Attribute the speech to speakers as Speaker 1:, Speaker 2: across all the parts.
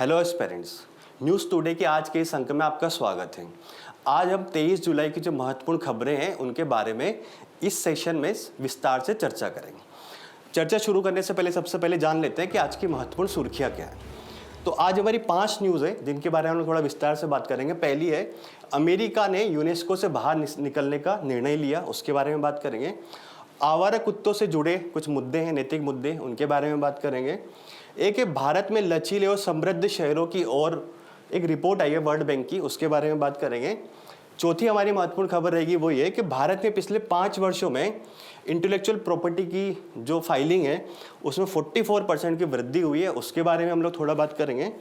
Speaker 1: Hello aspirants, news today के आज के इस अंक में आपका स्वागत है। आज हम 23 जुलाई की जो महत्वपूर्ण खबरें हैं उनके बारे में इस सेशन में विस्तार से चर्चा करेंगे। चर्चा शुरू करने से पहले सबसे पहले जान लेते हैं कि आज की महत्वपूर्ण सुर्खियाँ क्या है। तो आज हमारी 5 न्यूज़ है जिनके बारे में हम थोड़ा विस्तार से बात करेंगे। पहली है, अमेरिका ने यूनेस्को से बाहर निकलने का निर्णय लिया, उसके बारे में बात करेंगे। आवारा कुत्तों से जुड़े कुछ मुद्दे हैं, नैतिक मुद्दे, उनके बारे में बात करेंगे। एक है, भारत में लचीले और समृद्ध शहरों की और एक रिपोर्ट आई है वर्ल्ड बैंक की, उसके बारे में बात करेंगे। चौथी हमारी महत्वपूर्ण खबर रहेगी वो ये कि भारत में पिछले 5 वर्षों में इंटेलेक्चुअल प्रॉपर्टी की जो फाइलिंग है उसमें 44% की वृद्धि हुई है, उसके बारे में हम लोग थोड़ा बात करेंगे।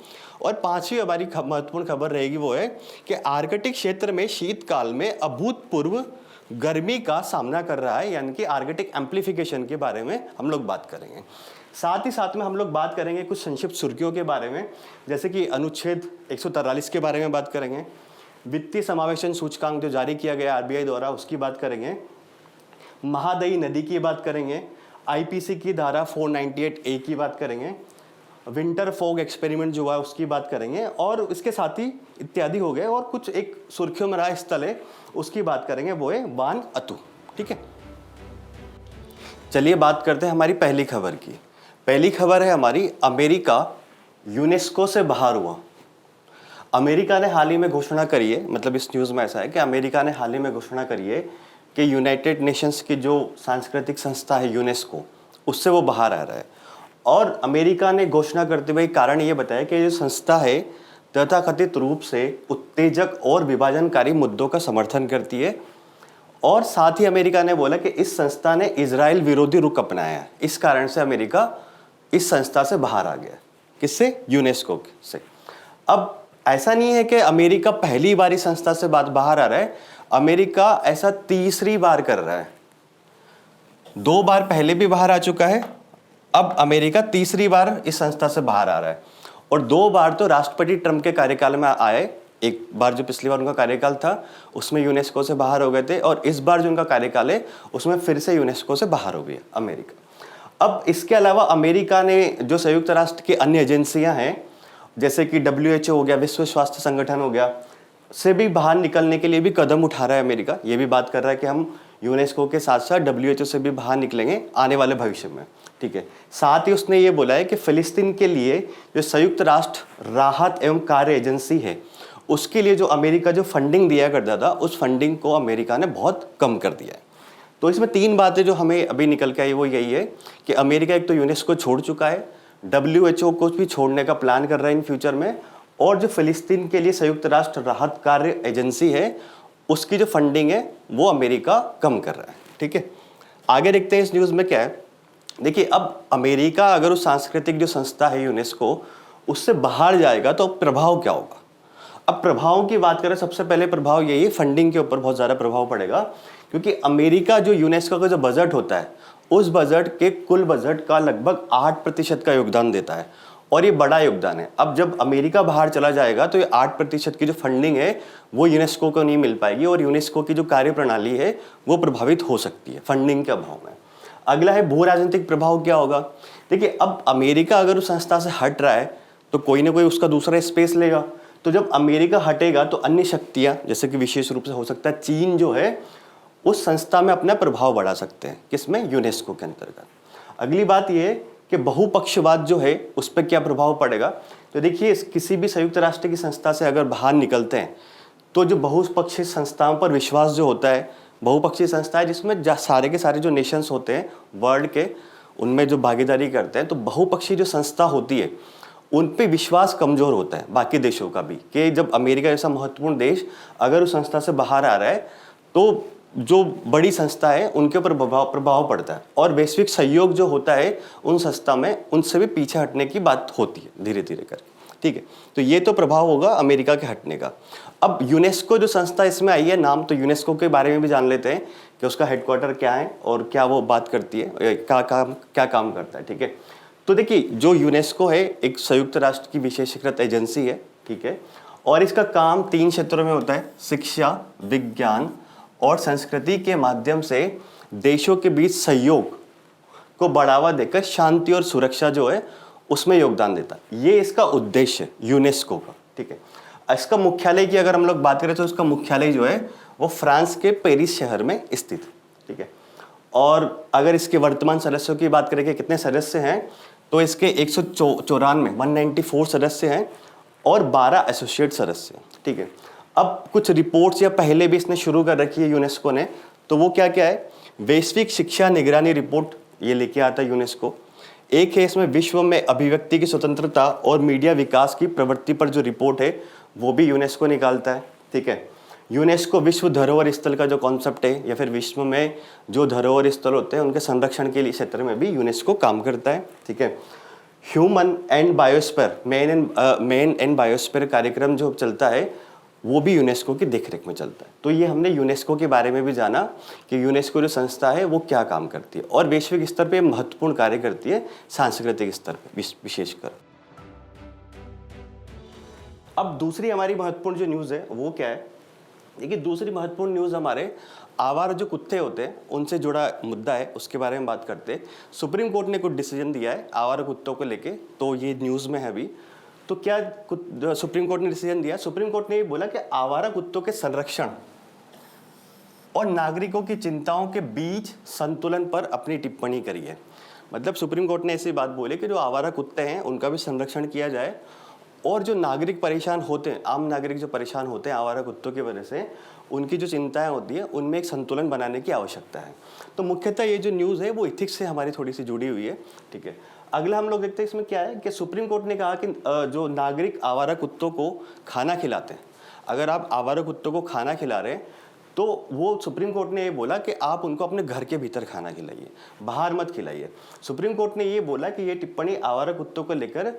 Speaker 1: और पांचवी हमारी महत्वपूर्ण खबर रहेगी वो है कि आर्कटिक क्षेत्र में शीतकाल में अभूतपूर्व गर्मी का सामना कर रहा है, यानी कि आर्कटिक एम्प्लीफिकेशन के बारे में हम लोग बात करेंगे। साथ ही साथ में हम लोग बात करेंगे कुछ संक्षिप्त सुर्खियों के बारे में, जैसे कि अनुच्छेद 143 के बारे में बात करेंगे। वित्तीय समावेशन सूचकांक जो जारी किया गया आरबीआई द्वारा, उसकी बात करेंगे। महादयी नदी की बात करेंगे। आईपीसी की धारा 498A की बात करेंगे। विंटर फॉग एक्सपेरिमेंट जो हुआ है उसकी बात करेंगे। और इसके साथ ही इत्यादि हो गए, और कुछ एक सुर्खियों में रहा स्थल है उसकी बात करेंगे, वो है वानुअतु। ठीक है, चलिए बात करते हैं हमारी पहली खबर की। पहली खबर है हमारी, अमेरिका यूनेस्को से बाहर हुआ। अमेरिका ने हाल ही में घोषणा करी है, मतलब इस न्यूज़ में ऐसा है कि अमेरिका ने हाल ही में घोषणा करी है कि यूनाइटेड नेशंस की जो सांस्कृतिक संस्था है यूनेस्को, उससे वो बाहर आ रहा है। और अमेरिका ने घोषणा करते हुए कारण ये बताया कि ये संस्था है तथाकथित रूप से उत्तेजक और विभाजनकारी मुद्दों का समर्थन करती है। और साथ ही अमेरिका ने बोला कि इस संस्था ने इजराइल विरोधी रुख अपनाया है, इस कारण से अमेरिका इस संस्था से बाहर आ गया। किससे? यूनेस्को से। अब ऐसा नहीं है कि अमेरिका पहली बार इस संस्था से बाहर आ रहा है, अमेरिका ऐसा तीसरी बार कर रहा है। 2 बार पहले भी बाहर आ चुका है, अब अमेरिका तीसरी बार इस संस्था से बाहर आ रहा है। और 2 बार तो राष्ट्रपति ट्रंप के कार्यकाल में आए। एक बार जो पिछली बार उनका कार्यकाल था उसमें यूनेस्को से बाहर हो गए थे, और इस बार जो उनका कार्यकाल है उसमें फिर से यूनेस्को से बाहर हो गई अमेरिका। अब इसके अलावा अमेरिका ने जो संयुक्त राष्ट्र की अन्य एजेंसियां हैं, जैसे कि WHO हो गया, विश्व स्वास्थ्य संगठन हो गया, से भी बाहर निकलने के लिए भी कदम उठा रहा है अमेरिका। ये भी बात कर रहा है कि हम यूनेस्को के साथ साथ WHO से भी बाहर निकलेंगे आने वाले भविष्य में। ठीक है, साथ ही उसने ये बोला है कि फिलिस्तीन के लिए जो संयुक्त राष्ट्र राहत एवं कार्य एजेंसी है, उसके लिए जो अमेरिका जो फंडिंग दिया करता था, उस फंडिंग को अमेरिका ने बहुत कम कर दिया है। तो इसमें 3 बातें जो हमें अभी निकल के आई वो यही है कि अमेरिका एक तो यूनेस्को छोड़ चुका है, WHO को भी छोड़ने का प्लान कर रहा है इन फ्यूचर में, और जो फिलिस्तीन के लिए संयुक्त राष्ट्र राहत कार्य एजेंसी है उसकी जो फंडिंग है वो अमेरिका कम कर रहा है। ठीक है, आगे देखते हैं इस न्यूज़ में क्या है। देखिए, अब अमेरिका अगर उस सांस्कृतिक जो संस्था है यूनेस्को, उससे बाहर जाएगा तो प्रभाव क्या होगा। अब प्रभाव की बात करें, सबसे पहले प्रभाव यही है, फंडिंग के ऊपर बहुत ज़्यादा प्रभाव पड़ेगा, क्योंकि अमेरिका जो यूनेस्को का जो बजट होता है उस बजट के कुल बजट का लगभग 8% का योगदान देता है, और ये बड़ा योगदान है। अब जब अमेरिका बाहर चला जाएगा तो ये 8% की जो फंडिंग है वो यूनेस्को को नहीं मिल पाएगी, और यूनेस्को की जो कार्यप्रणाली है वो प्रभावित हो सकती है फंडिंग के अभाव में। अगला है भू राजनीतिक प्रभाव क्या होगा। देखिए, अब अमेरिका अगर उस संस्था से हट रहा है तो कोई ना कोई उसका दूसरा स्पेस लेगा। तो जब अमेरिका हटेगा तो अन्य शक्तियां, जैसे कि विशेष रूप से हो सकता है चीन जो है, उस संस्था में अपना प्रभाव बढ़ा सकते हैं। किसमें? यूनेस्को के अंतर्गत। अगली बात यह है कि बहुपक्षवाद जो है उस पर क्या प्रभाव पड़ेगा। तो देखिए, किसी भी संयुक्त राष्ट्र की संस्था से अगर बाहर निकलते हैं तो जो बहुपक्षीय संस्थाओं पर विश्वास जो होता है, बहुपक्षीय संस्था है जिसमें सारे के सारे जो नेशंस होते हैं वर्ल्ड के, उनमें जो भागीदारी करते हैं, तो बहुपक्षीय जो संस्था होती है उन पे विश्वास कमज़ोर होता है बाकी देशों का भी, कि जब अमेरिका जैसा महत्वपूर्ण देश अगर उस संस्था से बाहर आ रहा है तो जो बड़ी संस्था है उनके ऊपर प्रभाव पड़ता है, और वैश्विक सहयोग जो होता है उन संस्था में, उनसे भी पीछे हटने की बात होती है धीरे धीरे करके। ठीक है, तो ये तो प्रभाव होगा अमेरिका के हटने का। अब यूनेस्को जो संस्था इसमें आई है, नाम तो यूनेस्को के बारे में भी जान लेते हैं कि उसका हेडक्वार्टर क्या है और क्या वो बात करती है, क्या काम करता है। ठीक है, तो देखिए, जो यूनेस्को है एक संयुक्त राष्ट्र की विशेषीकृत एजेंसी है। ठीक है, और इसका काम 3 क्षेत्रों में होता है, शिक्षा, विज्ञान और संस्कृति के माध्यम से देशों के बीच सहयोग को बढ़ावा देकर शांति और सुरक्षा जो है उसमें योगदान देता है। ये इसका उद्देश्य है यूनेस्को का, ठीक है। इसका मुख्यालय की अगर हम लोग बात करें तो इसका मुख्यालय जो है वो फ्रांस के पेरिस शहर में स्थित, ठीक है। और अगर इसके वर्तमान सदस्यों की बात करें कि कितने सदस्य हैं, तो इसके 194 सदस्य हैं और 12 एसोसिएट सदस्य हैं, ठीक है। अब कुछ रिपोर्ट्स या पहले भी इसने शुरू कर रखी है यूनेस्को ने, तो वो क्या क्या है, वैश्विक शिक्षा निगरानी रिपोर्ट ये लेके आता है यूनेस्को। एक है इसमें विश्व में अभिव्यक्ति की स्वतंत्रता और मीडिया विकास की प्रवृत्ति पर जो रिपोर्ट है वो भी यूनेस्को निकालता है, ठीक है। यूनेस्को विश्व धरोहर स्थल का जो कॉन्सेप्ट है या फिर विश्व में जो धरोहर स्थल होते हैं उनके संरक्षण के लिए क्षेत्र में भी यूनेस्को काम करता है, ठीक है। Human and biosphere main and biosphere कार्यक्रम जो चलता है वो भी यूनेस्को की देखरेख में चलता है। तो ये हमने यूनेस्को के बारे में भी जाना कि यूनेस्को जो संस्था है वो क्या काम करती है और वैश्विक स्तर पे महत्वपूर्ण कार्य करती है, सांस्कृतिक स्तर पे विशेषकर। अब दूसरी हमारी महत्वपूर्ण जो न्यूज़ है वो क्या है, देखिए दूसरी महत्वपूर्ण न्यूज़ हमारे आवारा जो कुत्ते होते हैं उनसे जुड़ा मुद्दा है, उसके बारे में बात करते हैं। सुप्रीम कोर्ट ने कुछ डिसीजन दिया है आवारा कुत्तों को लेके, तो ये न्यूज़ में है अभी। तो क्या सुप्रीम कोर्ट ने डिसीजन दिया, सुप्रीम कोर्ट ने ये बोला कि आवारा कुत्तों के संरक्षण और नागरिकों की चिंताओं के बीच संतुलन पर अपनी टिप्पणी करी है। मतलब सुप्रीम कोर्ट ने ऐसी बात बोली कि जो आवारा कुत्ते हैं उनका भी संरक्षण किया जाए और जो नागरिक परेशान होते हैं, आम नागरिक जो परेशान होते हैं आवारा कुत्तों की वजह से, उनकी जो चिंताएं होती हैं उनमें एक संतुलन बनाने की आवश्यकता है। तो मुख्यतः ये जो न्यूज़ है वो इथिक्स से हमारी थोड़ी सी जुड़ी हुई है, ठीक है। अगला हम लोग देखते हैं इसमें क्या है कि सुप्रीम कोर्ट ने कहा कि जो नागरिक आवारा कुत्तों को खाना खिलाते हैं, अगर आप आवारा कुत्तों को खाना खिला रहे हैं तो वो सुप्रीम कोर्ट ने ये बोला कि आप उनको अपने घर के भीतर खाना खिलाइए, बाहर मत खिलाइए। सुप्रीम कोर्ट ने ये बोला कि ये टिप्पणी आवारा कुत्तों को लेकर,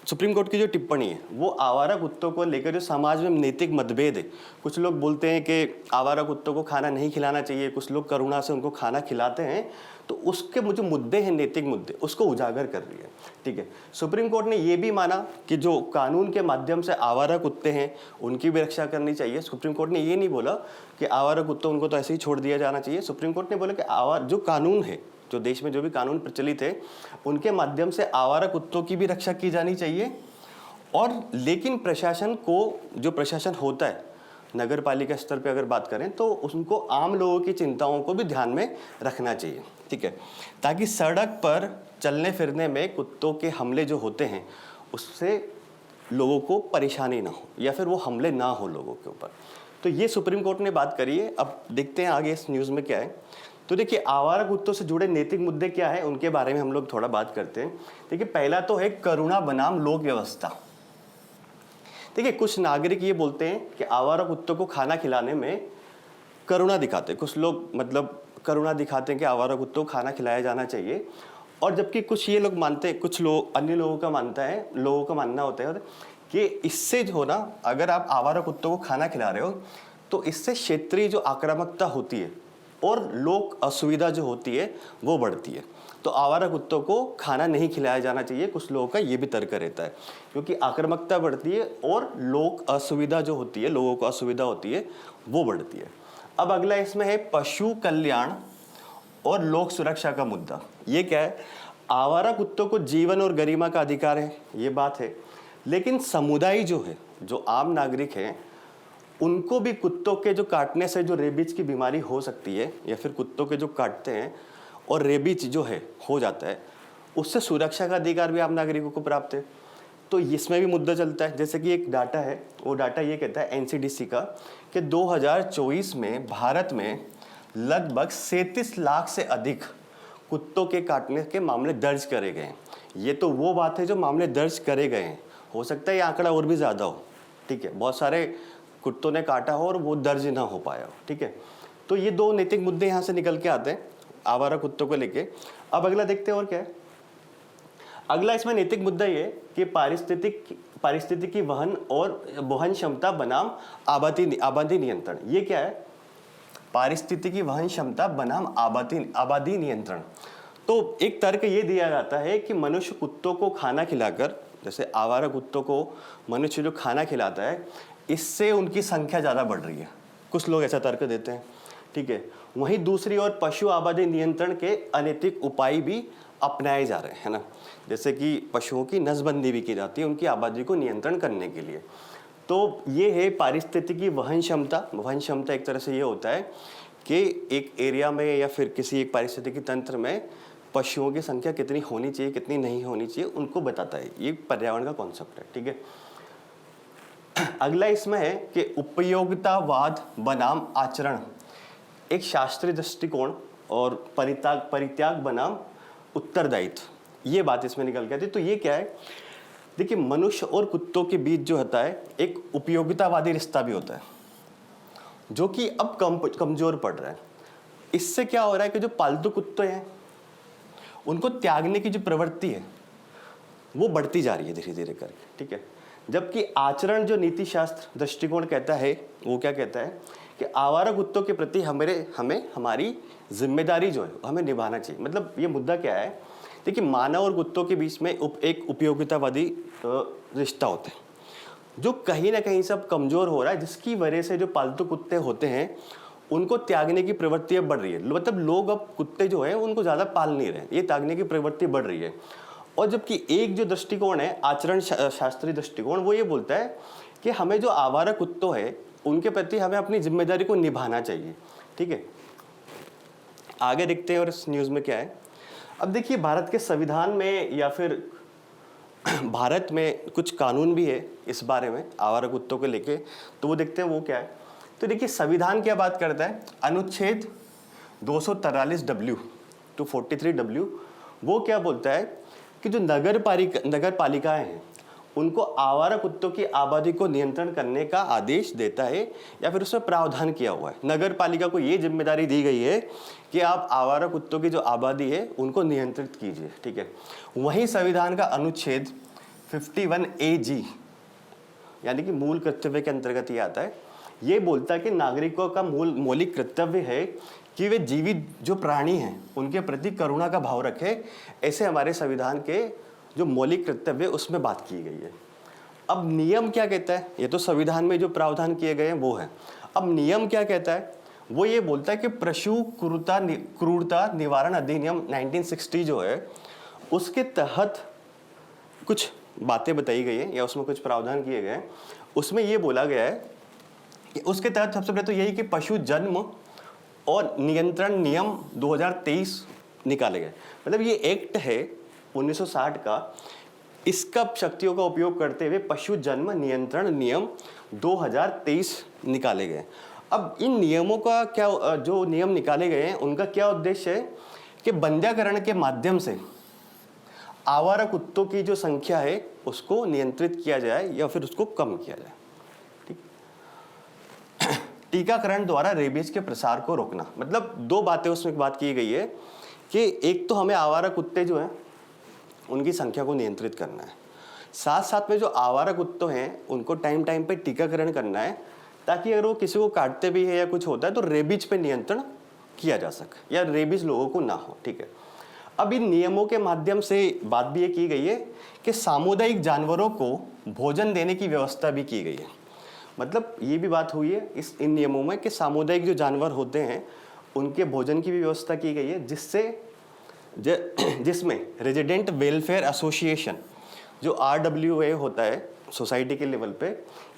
Speaker 1: सुप्रीम कोर्ट की जो टिप्पणी है वो आवारा कुत्तों को लेकर जो समाज में नैतिक मतभेद है, कुछ लोग बोलते हैं कि आवारा कुत्तों को खाना नहीं खिलाना चाहिए, कुछ लोग करुणा से उनको खाना खिलाते हैं, तो उसके जो मुद्दे हैं, नैतिक मुद्दे, उसको उजागर कर रही है, ठीक है। सुप्रीम कोर्ट ने ये भी माना कि जो कानून के माध्यम से आवारा कुत्ते हैं उनकी भी रक्षा करनी चाहिए। सुप्रीम कोर्ट ने ये नहीं बोला कि आवारा कुत्तों उनको तो ऐसे ही छोड़ दिया जाना चाहिए। सुप्रीम कोर्ट ने बोला कि जो कानून है, जो देश में जो भी कानून प्रचलित है उनके माध्यम से आवारा कुत्तों की भी रक्षा की जानी चाहिए। और लेकिन प्रशासन को, जो प्रशासन होता है नगर पालिका स्तर पे अगर बात करें तो उनको आम लोगों की चिंताओं को भी ध्यान में रखना चाहिए, ठीक है, ताकि सड़क पर चलने फिरने में कुत्तों के हमले जो होते हैं उससे लोगों को परेशानी ना हो या फिर वो हमले ना हो लोगों के ऊपर। तो ये सुप्रीम कोर्ट ने बात करी है। अब देखते हैं आगे इस न्यूज़ में क्या है। तो देखिए आवारा कुत्तों से जुड़े नैतिक मुद्दे क्या है उनके बारे में हम लोग थोड़ा बात करते हैं। देखिए पहला तो है करुणा बनाम लोक व्यवस्था। देखिए कुछ नागरिक ये बोलते हैं कि आवारा कुत्तों को खाना खिलाने में करुणा दिखाते हैं, कुछ लोग मतलब करुणा दिखाते हैं कि आवारा कुत्तों को खाना खिलाया जाना चाहिए, और जबकि कुछ ये लोग मानते हैं, कुछ लोग अन्य लोगों का मानना होता है कि इससे जो ना, अगर आप आवारा कुत्तों को खाना खिला रहे हो तो इससे क्षेत्रीय जो आक्रामकता होती है और लोक असुविधा जो होती है वो बढ़ती है। तो आवारा कुत्तों को खाना नहीं खिलाया जाना चाहिए, कुछ लोगों का ये भी तर्क रहता है, क्योंकि आक्रामकता बढ़ती है और लोक असुविधा जो होती है, लोगों को असुविधा होती है, वो बढ़ती है। अब अगला इसमें है पशु कल्याण और लोक सुरक्षा का मुद्दा। ये क्या है, आवारा कुत्तों को जीवन और गरिमा का अधिकार है, ये बात है, लेकिन समुदाय जो है, जो आम नागरिक हैं, उनको भी कुत्तों के जो काटने से जो रेबीज की बीमारी हो सकती है या फिर कुत्तों के जो काटते हैं और रेबीज जो है हो जाता है, उससे सुरक्षा का अधिकार भी आम नागरिकों को प्राप्त है। तो इसमें भी मुद्दा चलता है। जैसे कि एक डाटा है, वो डाटा ये कहता है एनसीडीसी का कि 2024 में भारत में लगभग 37 लाख से अधिक कुत्तों के काटने के मामले दर्ज करे गए हैं। ये तो वो बात है जो मामले दर्ज करे गए हैं, हो सकता है ये आंकड़ा और भी ज़्यादा हो, ठीक है, बहुत सारे कुत्तों ने काटा हो और वो दर्ज ना हो पाया हो, ठीक है। तो ये दो नैतिक मुद्दे यहाँ से निकल के आते हैं आवारा कुत्तों को लेके। अब अगला देखते हैं और क्या है। अगला इसमें नैतिक मुद्दा ये कि पारिस्थितिकी वहन और वहन क्षमता बनाम आबादी नियंत्रण। ये क्या है, पारिस्थितिकी वहन क्षमता बनाम आबादी नियंत्रण। तो एक तर्क ये दिया जाता है कि मनुष्य कुत्तों को खाना खिलाकर, जैसे आवारा कुत्तों को मनुष्य जो खाना खिलाता है, इससे उनकी संख्या ज़्यादा बढ़ रही है, कुछ लोग ऐसा तर्क देते हैं, ठीक है। वहीं दूसरी ओर पशु आबादी नियंत्रण के अनैतिक उपाय भी अपनाए जा रहे हैं, है ना। जैसे कि पशुओं की नसबंदी भी की जाती है उनकी आबादी को नियंत्रण करने के लिए। तो ये है पारिस्थितिकी वहन क्षमता। वहन क्षमता एक तरह से ये होता है कि एक एरिया में या फिर किसी एक पारिस्थितिकी तंत्र में पशुओं की संख्या कितनी होनी चाहिए, कितनी नहीं होनी चाहिए, उनको बताता है। ये पर्यावरण का कॉन्सेप्ट है, ठीक है। अगला इसमें है कि उपयोगितावाद बनाम आचरण, एक शास्त्रीय दृष्टिकोण और परित्याग बनाम उत्तरदायित्व, ये बात इसमें निकल के आती है। तो ये क्या है, देखिए मनुष्य और कुत्तों के बीच जो होता है एक उपयोगितावादी रिश्ता भी होता है, जो कि अब कमजोर पड़ रहा है। इससे क्या हो रहा है कि जो पालतू कुत्ते हैं उनको त्यागने की जो प्रवृत्ति है वो बढ़ती जा रही है धीरे धीरे करके, ठीक है। जबकि आचरण जो नीति शास्त्र दृष्टिकोण कहता है, वो क्या कहता है कि आवारा कुत्तों के प्रति हमें हमारी जिम्मेदारी जो है हमें निभाना चाहिए। मतलब ये मुद्दा क्या है, देखिए मानव और कुत्तों के बीच में एक उपयोगितावादी रिश्ता होता है जो कहीं ना कहीं सब कमज़ोर हो रहा है, जिसकी वजह से जो पालतू कुत्ते होते हैं उनको त्यागने की प्रवृत्ति अब बढ़ रही है। मतलब लोग अब कुत्ते जो है उनको ज़्यादा पाल नहीं रहे, ये त्यागने की प्रवृत्ति बढ़ रही है। और जबकि एक जो दृष्टिकोण है आचरण शास्त्रीय दृष्टिकोण, वो ये बोलता है कि हमें जो आवारा कुत्तों है उनके प्रति हमें अपनी जिम्मेदारी को निभाना चाहिए, ठीक है। आगे देखते हैं और इस न्यूज़ में क्या है। अब देखिए भारत के संविधान में या फिर भारत में कुछ कानून भी है इस बारे में आवारा कुत्तों को लेके, तो वो देखते हैं वो क्या है। तो देखिए संविधान क्या बात करता है, अनुच्छेद 243W टू 43W वो क्या बोलता है कि जो नगर पालिकाएं हैं उनको आवारा कुत्तों की आबादी को नियंत्रण करने का आदेश देता है, या फिर उसमें प्रावधान किया हुआ है। नगर पालिका को ये जिम्मेदारी दी गई है कि आप आवारा कुत्तों की जो आबादी है उनको नियंत्रित कीजिए, ठीक है। वहीं संविधान का अनुच्छेद 51AG यानी कि मूल कर्तव्य के अंतर्गत ये आता है। ये बोलता है कि नागरिकों का मौलिक कर्तव्य है कि वे जीवित जो प्राणी हैं उनके प्रति करुणा का भाव रखें। ऐसे हमारे संविधान के जो मौलिक कर्तव्य उसमें बात की गई है। अब नियम क्या कहता है, ये तो संविधान में जो प्रावधान किए गए हैं वो है। अब नियम क्या कहता है, वो ये बोलता है कि पशु क्रूरता निवारण अधिनियम 1960 जो है उसके तहत कुछ बातें बताई गई हैं या उसमें कुछ प्रावधान किए गए हैं। उसमें ये बोला गया है कि उसके तहत सबसे पहले तो यही कि पशु जन्म और नियंत्रण नियम 2023 निकाले गए। मतलब ये एक्ट है 1960 का, इसका शक्तियों का उपयोग करते हुए पशु जन्म नियंत्रण नियम 2023 निकाले गए। अब इन नियमों का क्या, जो नियम निकाले गए हैं उनका क्या उद्देश्य है कि बंध्याकरण के माध्यम से आवारा कुत्तों की जो संख्या है उसको नियंत्रित किया जाए या फिर उसको कम किया जाए, ठीक। टीकाकरण द्वारा रेबीज के प्रसार को रोकना। मतलब दो बातें उसमें बात की गई है कि एक तो हमें आवारा कुत्ते जो हैं उनकी संख्या को नियंत्रित करना है, साथ साथ में जो आवारा कुत्ते हैं उनको टाइम टाइम पे टीकाकरण करना है, ताकि अगर वो किसी को काटते भी है या कुछ होता है तो रेबीज पे नियंत्रण किया जा सके या रेबीज लोगों को ना हो, ठीक है। अब इन नियमों के माध्यम से बात भी ये की गई है कि सामुदायिक जानवरों को भोजन देने की व्यवस्था भी की गई है। मतलब ये भी बात हुई है इन नियमों में कि सामुदायिक जो जानवर होते हैं उनके भोजन की भी व्यवस्था की गई है, जिसमें रेजिडेंट वेलफेयर एसोसिएशन जो RWA होता है सोसाइटी के लेवल पे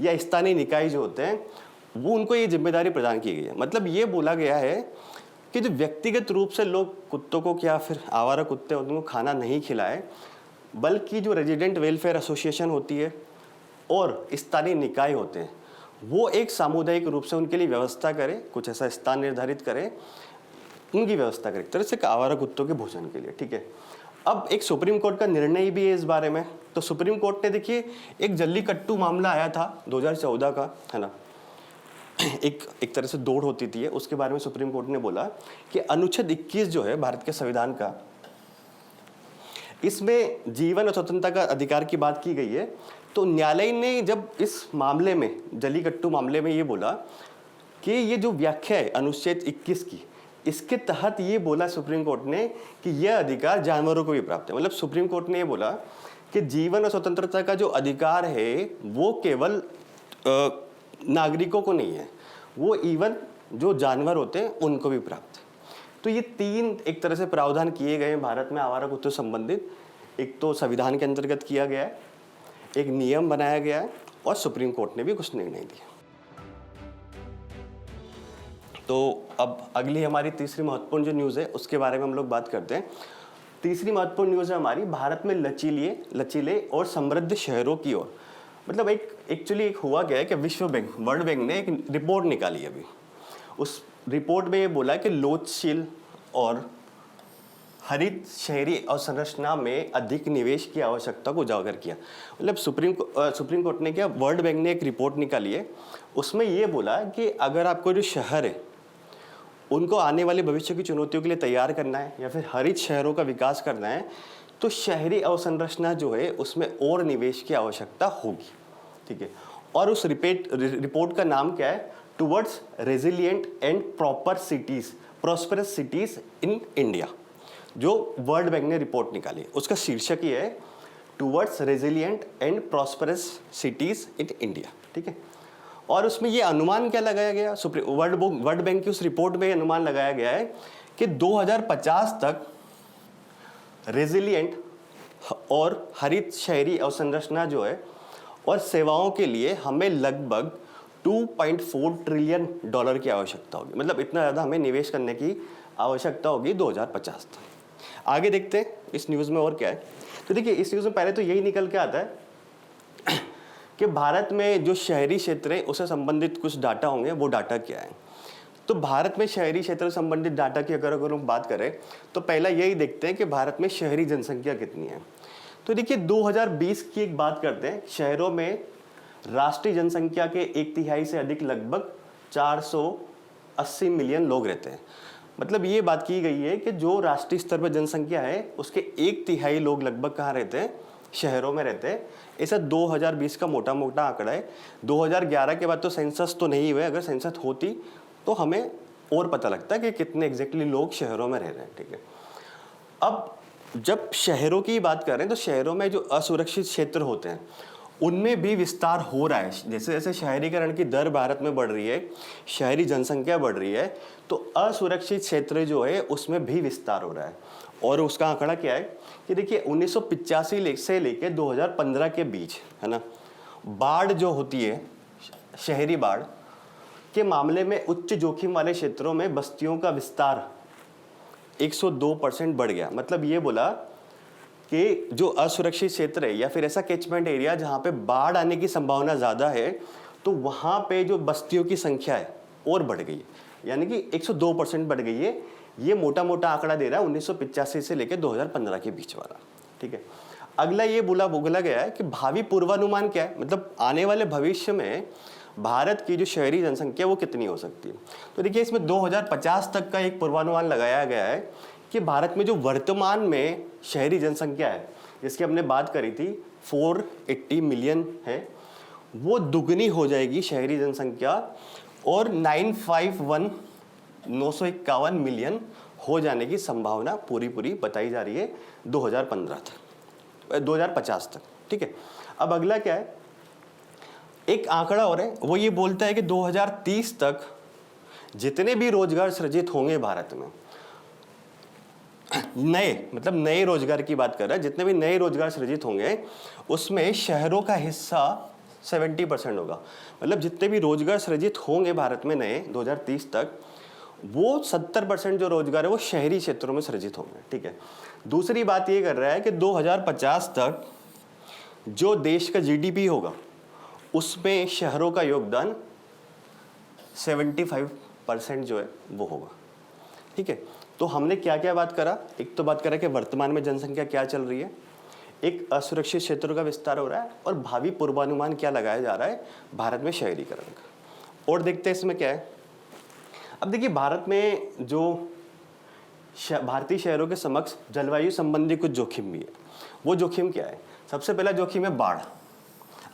Speaker 1: या स्थानीय निकाय जो होते हैं वो उनको ये जिम्मेदारी प्रदान की गई है। मतलब ये बोला गया है कि जो व्यक्तिगत रूप से लोग कुत्तों को या फिर आवारा कुत्ते उनको खाना नहीं खिलाए, बल्कि जो रेजिडेंट वेलफेयर एसोसिएशन होती है और स्थानीय निकाय होते हैं वो एक सामुदायिक रूप से उनके लिए व्यवस्था करें, कुछ ऐसा स्थान निर्धारित करें, उनकी व्यवस्था करें एक तरह से आवारा कुत्तों के भोजन के लिए, ठीक है। अब एक सुप्रीम कोर्ट का निर्णय भी है इस बारे में। तो सुप्रीम कोर्ट ने देखिए एक जल्लीकट्टू मामला आया था 2014 का, है ना, एक तरह से दौड़ होती थी, उसके बारे में सुप्रीम कोर्ट ने बोला कि अनुच्छेद 21 जो है भारत के संविधान का, इसमें जीवन और स्वतंत्रता का अधिकार की बात की गई है। तो न्यायालय ने जब इस मामले में जल्लीकट्टू मामले में ये बोला कि ये जो व्याख्या है अनुच्छेद 21 की, इसके तहत ये बोला सुप्रीम कोर्ट ने कि यह अधिकार जानवरों को भी प्राप्त है। मतलब सुप्रीम कोर्ट ने ये बोला कि जीवन और स्वतंत्रता का जो अधिकार है वो केवल नागरिकों को नहीं है, वो इवन जो जानवर होते हैं उनको भी प्राप्त है। तो ये 3 एक तरह से प्रावधान किए गए हैं भारत में आवारा कुत्तों से संबंधित। एक तो संविधान के अंतर्गत किया गया है, एक नियम बनाया गया है और सुप्रीम कोर्ट ने भी कुछ निर्णय दिया। तो अब अगली हमारी तीसरी महत्वपूर्ण जो न्यूज़ है उसके बारे में हम लोग बात करते हैं। तीसरी महत्वपूर्ण न्यूज़ है हमारी भारत में लचीले और समृद्ध शहरों की ओर। मतलब एक हुआ क्या है कि विश्व बैंक, वर्ल्ड बैंक ने एक रिपोर्ट निकाली अभी। उस रिपोर्ट में ये बोला कि लोचशील और हरित शहरी अवसंरचना में अधिक निवेश की आवश्यकता को उजागर किया। मतलब सुप्रीम कोर्ट ने क्या, वर्ल्ड बैंक ने एक रिपोर्ट निकाली है, उसमें ये बोला कि अगर आपको जो शहर है उनको आने वाले भविष्य की चुनौतियों के लिए तैयार करना है या फिर हरित शहरों का विकास करना है, तो शहरी अवसंरचना जो है उसमें और निवेश की आवश्यकता होगी। ठीक है, और उस रिपोर्ट का नाम क्या है, towards resilient and prosperous cities in India, जो वर्ल्ड बैंक ने रिपोर्ट निकाली। उसका शीर्षक ये है, towards resilient and prosperous cities in India. ठीक है, और उसमें ये अनुमान क्या लगाया गया, वर्ल्ड बैंक की उस रिपोर्ट में अनुमान लगाया गया है कि 2050 तक रेजिलिएंट और हरित शहरी अवसंरचना जो है और सेवाओं के लिए हमें लगभग $2.4 ट्रिलियन की आवश्यकता होगी। मतलब इतना ज़्यादा हमें निवेश करने की आवश्यकता होगी 2050 तक। आगे देखते हैं इस न्यूज़ में और क्या है। तो देखिए, इस न्यूज़ में पहले तो यही निकल के आता है कि भारत में जो शहरी क्षेत्र है उससे संबंधित कुछ डाटा होंगे। वो डाटा क्या है, तो भारत में शहरी क्षेत्र से संबंधित डाटा की अगर हम बात करें तो पहला यही देखते हैं कि भारत में शहरी जनसंख्या कितनी है। तो देखिए, 2020 की एक बात करते हैं। शहरों में राष्ट्रीय जनसंख्या के 1/3 से अधिक लगभग 480 मिलियन लोग रहते हैं। मतलब ये बात की गई है कि जो राष्ट्रीय स्तर पर जनसंख्या है उसके 1/3 लोग लगभग कहाँ रहते हैं, शहरों में रहते हैं। ऐसा 2020 का मोटा मोटा आंकड़ा है। 2011 के बाद तो सेंसस तो नहीं हुए, अगर सेंसस होती तो हमें और पता लगता है कि कितने एग्जैक्टली लोग शहरों में रह रहे हैं। ठीक है, अब जब शहरों की बात कर रहे हैं तो शहरों में जो असुरक्षित क्षेत्र होते हैं उनमें भी विस्तार हो रहा है। जैसे जैसे शहरीकरण की दर भारत में बढ़ रही है, शहरी जनसंख्या बढ़ रही है, तो असुरक्षित क्षेत्र जो है उसमें भी विस्तार हो रहा है। और उसका आंकड़ा क्या है कि देखिए, 1985 से लेके 2015 के बीच, है ना, बाढ़ जो होती है, शहरी बाढ़ के मामले में उच्च जोखिम वाले क्षेत्रों में बस्तियों का विस्तार 102% बढ़ गया। मतलब ये बोला कि जो असुरक्षित क्षेत्र है या फिर ऐसा कैचमेंट एरिया जहाँ पे बाढ़ आने की संभावना ज़्यादा है, तो वहाँ पे जो बस्तियों की संख्या है और बढ़ गई है, यानी कि 102% बढ़ गई है। ये मोटा मोटा आंकड़ा दे रहा है 1985 से लेकर 2015 के बीच वाला। ठीक है, अगला ये बोला गया है कि भावी पूर्वानुमान क्या है, मतलब आने वाले भविष्य में भारत की जो शहरी जनसंख्या वो कितनी हो सकती है। तो देखिए, इसमें 2050 तक का एक पूर्वानुमान लगाया गया है कि भारत में जो वर्तमान में शहरी जनसंख्या है, जिसकी हमने बात करी थी 480 मिलियन है, वो दुगनी हो जाएगी शहरी जनसंख्या और 951 मिलियन हो जाने की संभावना पूरी बताई जा रही है 2050 तक। ठीक है, अब अगला क्या है, एक आंकड़ा और है, वो ये बोलता है कि 2030 तक जितने भी रोजगार सृजित होंगे भारत में, नए रोजगार की बात कर रहा है, जितने भी नए रोजगार सृजित होंगे उसमें शहरों का हिस्सा 70% होगा। मतलब जितने भी रोजगार सृजित होंगे भारत में नए 2030 तक, वो 70% जो रोजगार है वो शहरी क्षेत्रों में सृजित होंगे। ठीक है, दूसरी बात ये कर रहा है कि 2050 तक जो देश का जीडीपी होगा उसमें शहरों का योगदान 75% जो है वो होगा। ठीक है, तो हमने क्या क्या बात करा, एक तो बात करा कि वर्तमान में जनसंख्या क्या चल रही है, एक असुरक्षित क्षेत्रों का विस्तार हो रहा है, और भावी पूर्वानुमान क्या लगाया जा रहा है भारत में शहरीकरण का। और देखते हैं इसमें क्या है। अब देखिए, भारत में जो भारतीय शहरों के समक्ष जलवायु संबंधी कुछ जोखिम भी है। वो जोखिम क्या है, सबसे पहला जोखिम है बाढ़।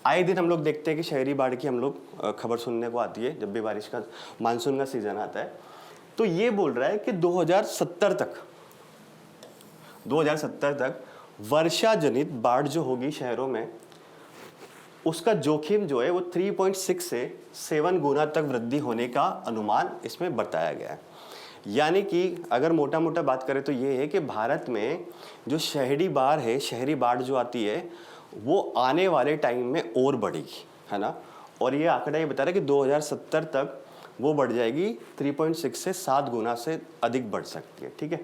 Speaker 1: आए दिन हम लोग देखते हैं कि शहरी बाढ़ की हम लोग खबर सुनने को आती है जब भी बारिश का मानसून का सीजन आता है। तो ये बोल रहा है कि 2070 तक वर्षा जनित बाढ़ जो होगी शहरों में, उसका जोखिम जो है वो 3.6 से 7 गुना तक वृद्धि होने का अनुमान इसमें बताया गया है। यानी कि अगर मोटा मोटा बात करें तो ये है कि भारत में जो शहरी बाढ़ जो आती है वो आने वाले टाइम में और बढ़ेगी, है ना। और ये आंकड़ा ये बता रहा है कि 2070 तक वो बढ़ जाएगी 3.6 से 7 गुना से अधिक बढ़ सकती है, ठीक है।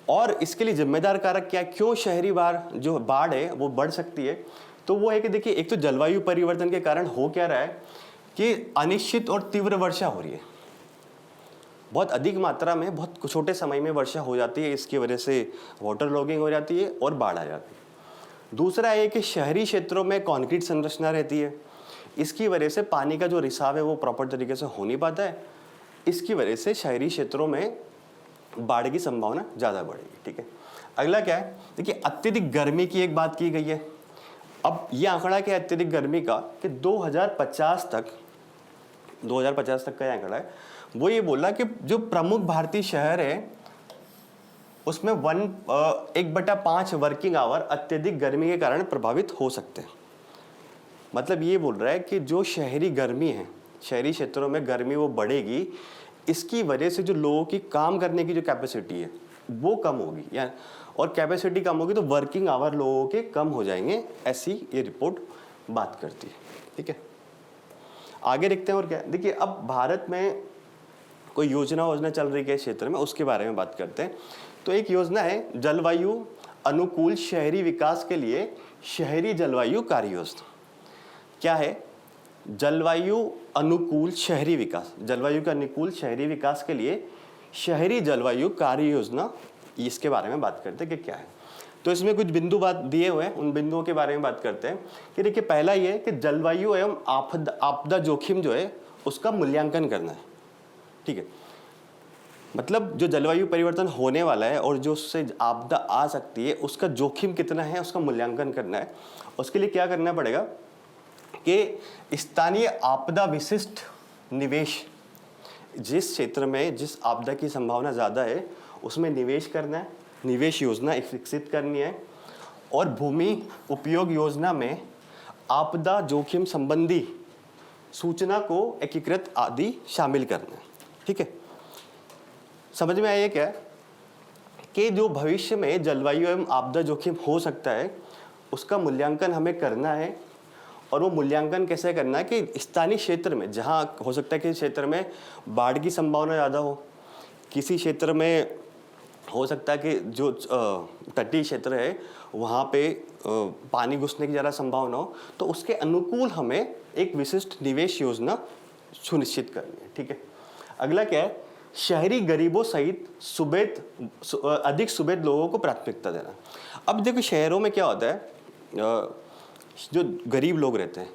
Speaker 1: और इसके लिए जिम्मेदार कारक क्या है, क्यों शहरी बाढ़ है वो बढ़ सकती है, तो वो है कि देखिए एक तो जलवायु परिवर्तन के कारण हो क्या रहा है कि अनिश्चित और तीव्र वर्षा हो रही है, बहुत अधिक मात्रा में बहुत छोटे समय में वर्षा हो जाती है, इसकी वजह से वाटर लॉगिंग हो जाती है और बाढ़ आ जाती है। दूसरा है कि शहरी क्षेत्रों में कंक्रीट संरचना रहती है, इसकी वजह से पानी का जो रिसाव है वो प्रॉपर तरीके से हो नहीं पाता है, इसकी वजह से शहरी क्षेत्रों में बाढ़ की संभावना ज़्यादा बढ़ेगी, ठीक है। अगला क्या है, देखिए अत्यधिक गर्मी की एक बात की गई है। अब ये आंकड़ा क्या है अत्यधिक गर्मी का कि 2050 तक का ये आंकड़ा है, वो ये बोला कि जो प्रमुख भारतीय शहर है उसमें 1/5 वर्किंग आवर अत्यधिक गर्मी के कारण प्रभावित हो सकते हैं। मतलब ये बोल रहा है कि जो शहरी गर्मी है, शहरी क्षेत्रों में गर्मी वो बढ़ेगी, इसकी वजह से जो लोगों की काम करने की जो कैपेसिटी है वो कम होगी, या और कैपेसिटी कम होगी तो वर्किंग आवर लोगों के कम हो जाएंगे, ऐसी ये रिपोर्ट बात करती है, ठीक है। आगे देखते हैं और क्या, देखिए अब भारत में कोई योजना चल रही है क्षेत्र में, उसके बारे में बात करते हैं। तो एक योजना है जलवायु अनुकूल शहरी विकास के लिए शहरी जलवायु कार्य योजना। क्या है, जलवायु अनुकूल शहरी विकास, जलवायु के अनुकूल शहरी विकास के लिए शहरी जलवायु कार्य योजना, इसके बारे में बात करते हैं कि क्या है। तो इसमें कुछ बिंदु बात दिए हुए हैं, उन बिंदुओं के बारे में बात करते हैं कि देखिए पहला ये है कि जलवायु एवं आपदा जोखिम जो है उसका मूल्यांकन करना है, ठीक है। मतलब जो जलवायु परिवर्तन होने वाला है और जो उससे आपदा आ सकती है उसका जोखिम कितना है उसका मूल्यांकन करना है। उसके लिए क्या करना पड़ेगा कि स्थानीय आपदा विशिष्ट निवेश, जिस क्षेत्र में जिस आपदा की संभावना ज़्यादा है उसमें निवेश करना है, निवेश योजना विकसित करनी है, और भूमि उपयोग योजना में आपदा जोखिम संबंधी सूचना को एकीकृत आदि शामिल करना है, ठीक है। समझ में आया क्या कि जो भविष्य में जलवायु एवं आपदा जोखिम हो सकता है उसका मूल्यांकन हमें करना है। और वो मूल्यांकन कैसे करना है कि स्थानीय क्षेत्र में जहाँ हो सकता है कि क्षेत्र में बाढ़ की संभावना ज़्यादा हो, किसी क्षेत्र में हो सकता है कि जो तटीय क्षेत्र है वहाँ पे पानी घुसने की ज़्यादा संभावना हो, तो उसके अनुकूल हमें एक विशिष्ट निवेश योजना सुनिश्चित करनी है, ठीक है। अगला क्या है, शहरी गरीबों सहित अधिक सुबेद लोगों को प्राथमिकता देना। अब देखो शहरों में क्या होता है, जो गरीब लोग रहते हैं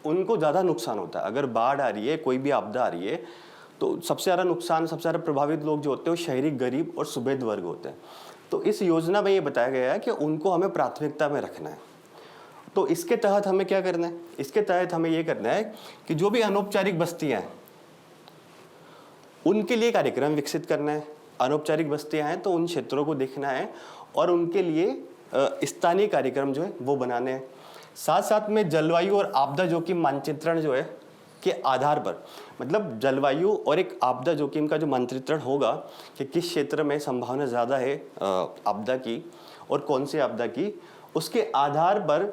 Speaker 1: उनको ज़्यादा नुकसान होता है। अगर बाढ़ आ रही है, कोई भी आपदा आ रही है, तो सबसे ज़्यादा नुकसान, सबसे ज़्यादा प्रभावित लोग जो होते हैं वो शहरी गरीब और सुबेद वर्ग होते हैं। तो इस योजना में ये बताया गया है कि उनको हमें प्राथमिकता में रखना है। तो इसके तहत हमें क्या करना है, इसके तहत हमें ये करना है कि जो भी अनौपचारिक बस्तियाँ हैं उनके लिए कार्यक्रम विकसित करना है। अनौपचारिक बस्तियाँ हैं तो उन क्षेत्रों को देखना है और उनके लिए स्थानीय कार्यक्रम जो है वो बनाने हैं। साथ साथ में जलवायु और आपदा जोखिम मानचित्रण जो है के आधार पर, मतलब जलवायु और एक आपदा जोखिम का जो मानचित्रण होगा कि किस क्षेत्र में संभावना ज़्यादा है आपदा की और कौन सी आपदा की, उसके आधार पर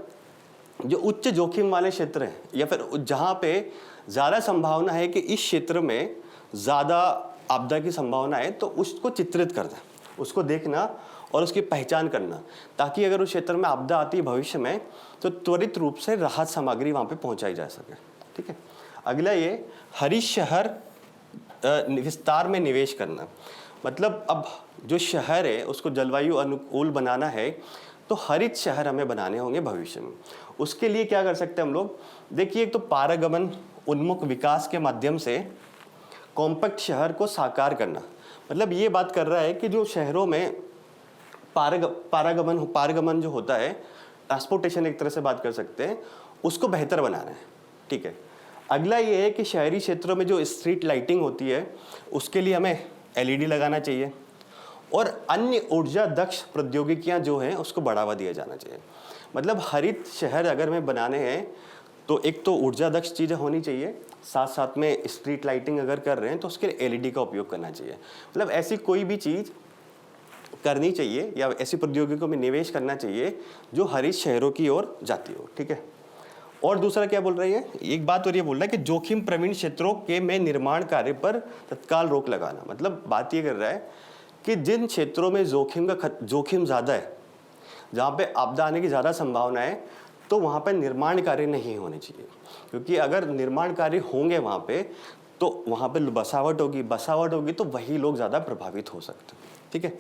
Speaker 1: जो उच्च जोखिम वाले क्षेत्र हैं या फिर जहाँ पे ज़्यादा संभावना है कि इस क्षेत्र में ज़्यादा आपदा की संभावना है, तो उसको चित्रित करना, उसको देखना और उसकी पहचान करना, ताकि अगर उस क्षेत्र में आपदा आती है भविष्य में तो त्वरित रूप से राहत सामग्री वहाँ पे पहुँचाई जा सके, ठीक है। अगला ये हरित शहर विस्तार में निवेश करना। मतलब अब जो शहर है उसको जलवायु अनुकूल बनाना है तो हरित शहर हमें बनाने होंगे भविष्य में। उसके लिए क्या कर सकते हैं हम लोग, देखिए एक तो पारगमन उन्मुख विकास के माध्यम से कॉम्पैक्ट शहर को साकार करना। मतलब ये बात कर रहा है कि जो शहरों में पारगमन जो होता है, ट्रांसपोर्टेशन एक तरह से बात कर सकते हैं, उसको बेहतर बनाना है, ठीक है। अगला ये है कि शहरी क्षेत्रों में जो स्ट्रीट लाइटिंग होती है उसके लिए हमें एलईडी लगाना चाहिए और अन्य ऊर्जा दक्ष प्रौद्योगिकियां जो हैं उसको बढ़ावा दिया जाना चाहिए। मतलब हरित शहर अगर हमें बनाने हैं तो एक तो ऊर्जा दक्ष चीज़ें होनी चाहिए, साथ साथ में स्ट्रीट लाइटिंग अगर कर रहे हैं तो उसके लिए एलईडी का उपयोग करना चाहिए। मतलब ऐसी कोई भी चीज़ करनी चाहिए या ऐसी प्रौद्योगिकियों में निवेश करना चाहिए जो हरित शहरों की ओर जाती हो। ठीक है। और दूसरा क्या बोल रही है, एक बात और ये बोल रहा है कि जोखिम प्रवण क्षेत्रों के में निर्माण कार्य पर तत्काल रोक लगाना। मतलब बात ये कर रहा है कि जिन क्षेत्रों में जोखिम ज़्यादा है, जहाँ पे आपदा आने की ज़्यादा संभावना है, तो वहाँ पे निर्माण कार्य नहीं होने चाहिए, क्योंकि अगर निर्माण कार्य होंगे वहाँ पे तो वहाँ पे बसावट होगी तो वही लोग ज़्यादा प्रभावित हो सकते हैं। ठीक है,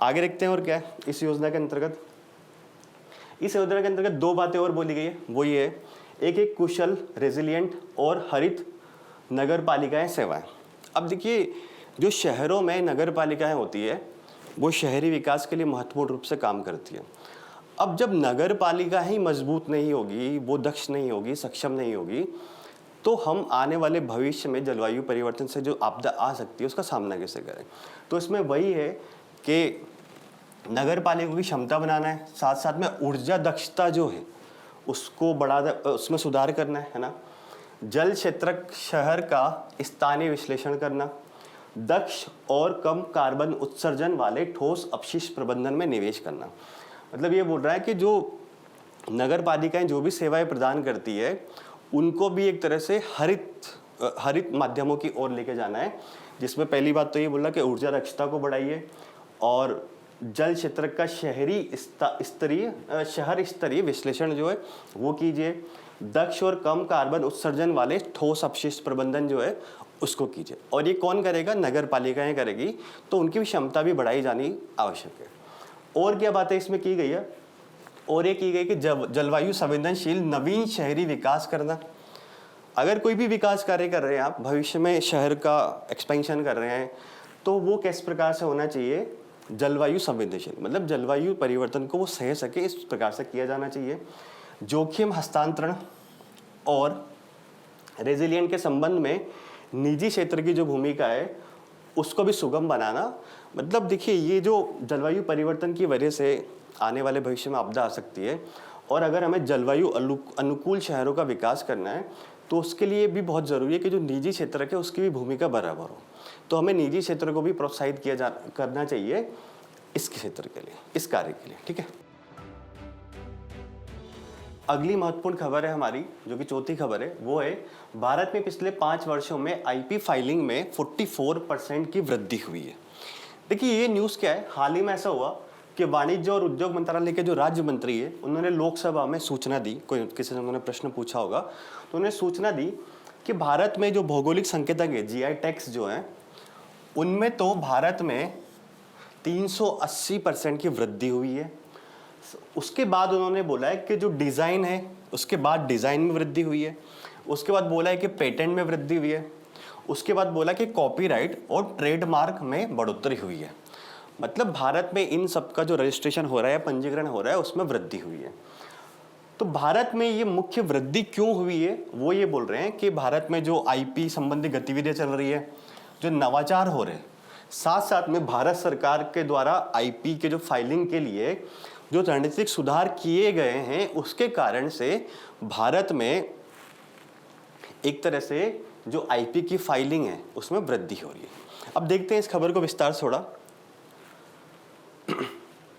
Speaker 1: आगे देखते हैं और क्या है इस योजना के अंतर्गत। इस योजना के अंतर्गत दो बातें और बोली गई है, वो ये है, एक कुशल, रेजिलिएंट और हरित नगर पालिकाएँ सेवाएँ। अब देखिए, जो शहरों में नगर पालिकाएँ होती है वो शहरी विकास के लिए महत्वपूर्ण रूप से काम करती है। अब जब नगर पालिका ही मजबूत नहीं होगी, वो दक्ष नहीं होगी, सक्षम नहीं होगी, तो हम आने वाले भविष्य में जलवायु परिवर्तन से जो आपदा आ सकती है उसका सामना कैसे करें। तो इसमें वही है कि नगर पालिका की क्षमता बनाना है, साथ साथ में ऊर्जा दक्षता जो है उसको उसमें सुधार करना है ना। जल क्षेत्र शहर का स्थानीय विश्लेषण करना, दक्ष और कम कार्बन उत्सर्जन वाले ठोस अपशिष्ट प्रबंधन में निवेश करना। मतलब ये बोल रहा है कि जो नगर पालिकाएं जो भी सेवाएं प्रदान करती है उनको भी एक तरह से हरित माध्यमों की ओर लेके जाना है, जिसमें पहली बात तो ये बोला कि ऊर्जा दक्षता को बढ़ाइए और जल क्षेत्र का शहर स्तरीय विश्लेषण जो है वो कीजिए, दक्ष और कम कार्बन उत्सर्जन वाले ठोस अपशिष्ट प्रबंधन जो है उसको कीजिए। और ये कौन करेगा, नगर पालिकाएं करेगी, तो उनकी क्षमता भी बढ़ाई जानी आवश्यक है। और क्या बातें इसमें की गई है, और ये की गई कि जलवायु संवेदनशील नवीन शहरी विकास करना। अगर कोई भी विकास कार्य कर रहे हैं आप, भविष्य में शहर का एक्सपेंशन कर रहे हैं, तो वो किस प्रकार से होना चाहिए, जलवायु संवेदनशील, मतलब जलवायु परिवर्तन को वो सह सके इस प्रकार से किया जाना चाहिए। जोखिम हस्तांतरण और रेजिलिएंट के संबंध में निजी क्षेत्र की जो भूमिका है उसको भी सुगम बनाना। मतलब देखिए, ये जो जलवायु परिवर्तन की वजह से आने वाले भविष्य में आपदा आ सकती है, और अगर हमें जलवायु अनुकूल शहरों का विकास करना है तो उसके लिए भी बहुत ज़रूरी है कि जो निजी क्षेत्र है उसकी भी भूमिका बराबर हो। तो हमें निजी क्षेत्र को भी प्रोत्साहित करना चाहिए इस क्षेत्र के लिए, इस कार्य के लिए। ठीक है, अगली महत्वपूर्ण खबर है हमारी, जो कि चौथी खबर है, वो है भारत में पिछले 5 वर्षों में आईपी फाइलिंग में 44% की वृद्धि हुई है। देखिए, ये न्यूज़ क्या है, हाल ही में ऐसा हुआ कि वाणिज्य और उद्योग मंत्रालय के जो राज्य मंत्री है उन्होंने लोकसभा में सूचना दी, कोई किसी ने उन्होंने प्रश्न पूछा होगा तो उन्होंने सूचना दी कि भारत में जो भौगोलिक संकेतक है, जीआई टैग्स जो हैं, उनमें तो भारत में 380% की वृद्धि हुई है। उसके बाद उन्होंने बोला है कि जो डिज़ाइन है उसके बाद डिज़ाइन में वृद्धि हुई है, उसके बाद बोला है कि पेटेंट में वृद्धि हुई है, उसके बाद बोला कि कॉपीराइट और ट्रेडमार्क में बढ़ोतरी हुई है। मतलब भारत में इन सब का जो रजिस्ट्रेशन हो रहा है, पंजीकरण हो रहा है, उसमें वृद्धि हुई है। तो भारत में ये मुख्य वृद्धि क्यों हुई है, वो ये बोल रहे हैं कि भारत में जो आईपी संबंधी गतिविधियां चल रही है, जो नवाचार हो रहे हैं, साथ साथ में भारत सरकार के द्वारा आईपी के जो फाइलिंग के लिए जो रणनीतिक सुधार किए गए हैं, उसके कारण से भारत में एक तरह से जो आईपी की फाइलिंग है उसमें वृद्धि हो रही है। अब देखते हैं इस खबर को विस्तार से थोड़ा।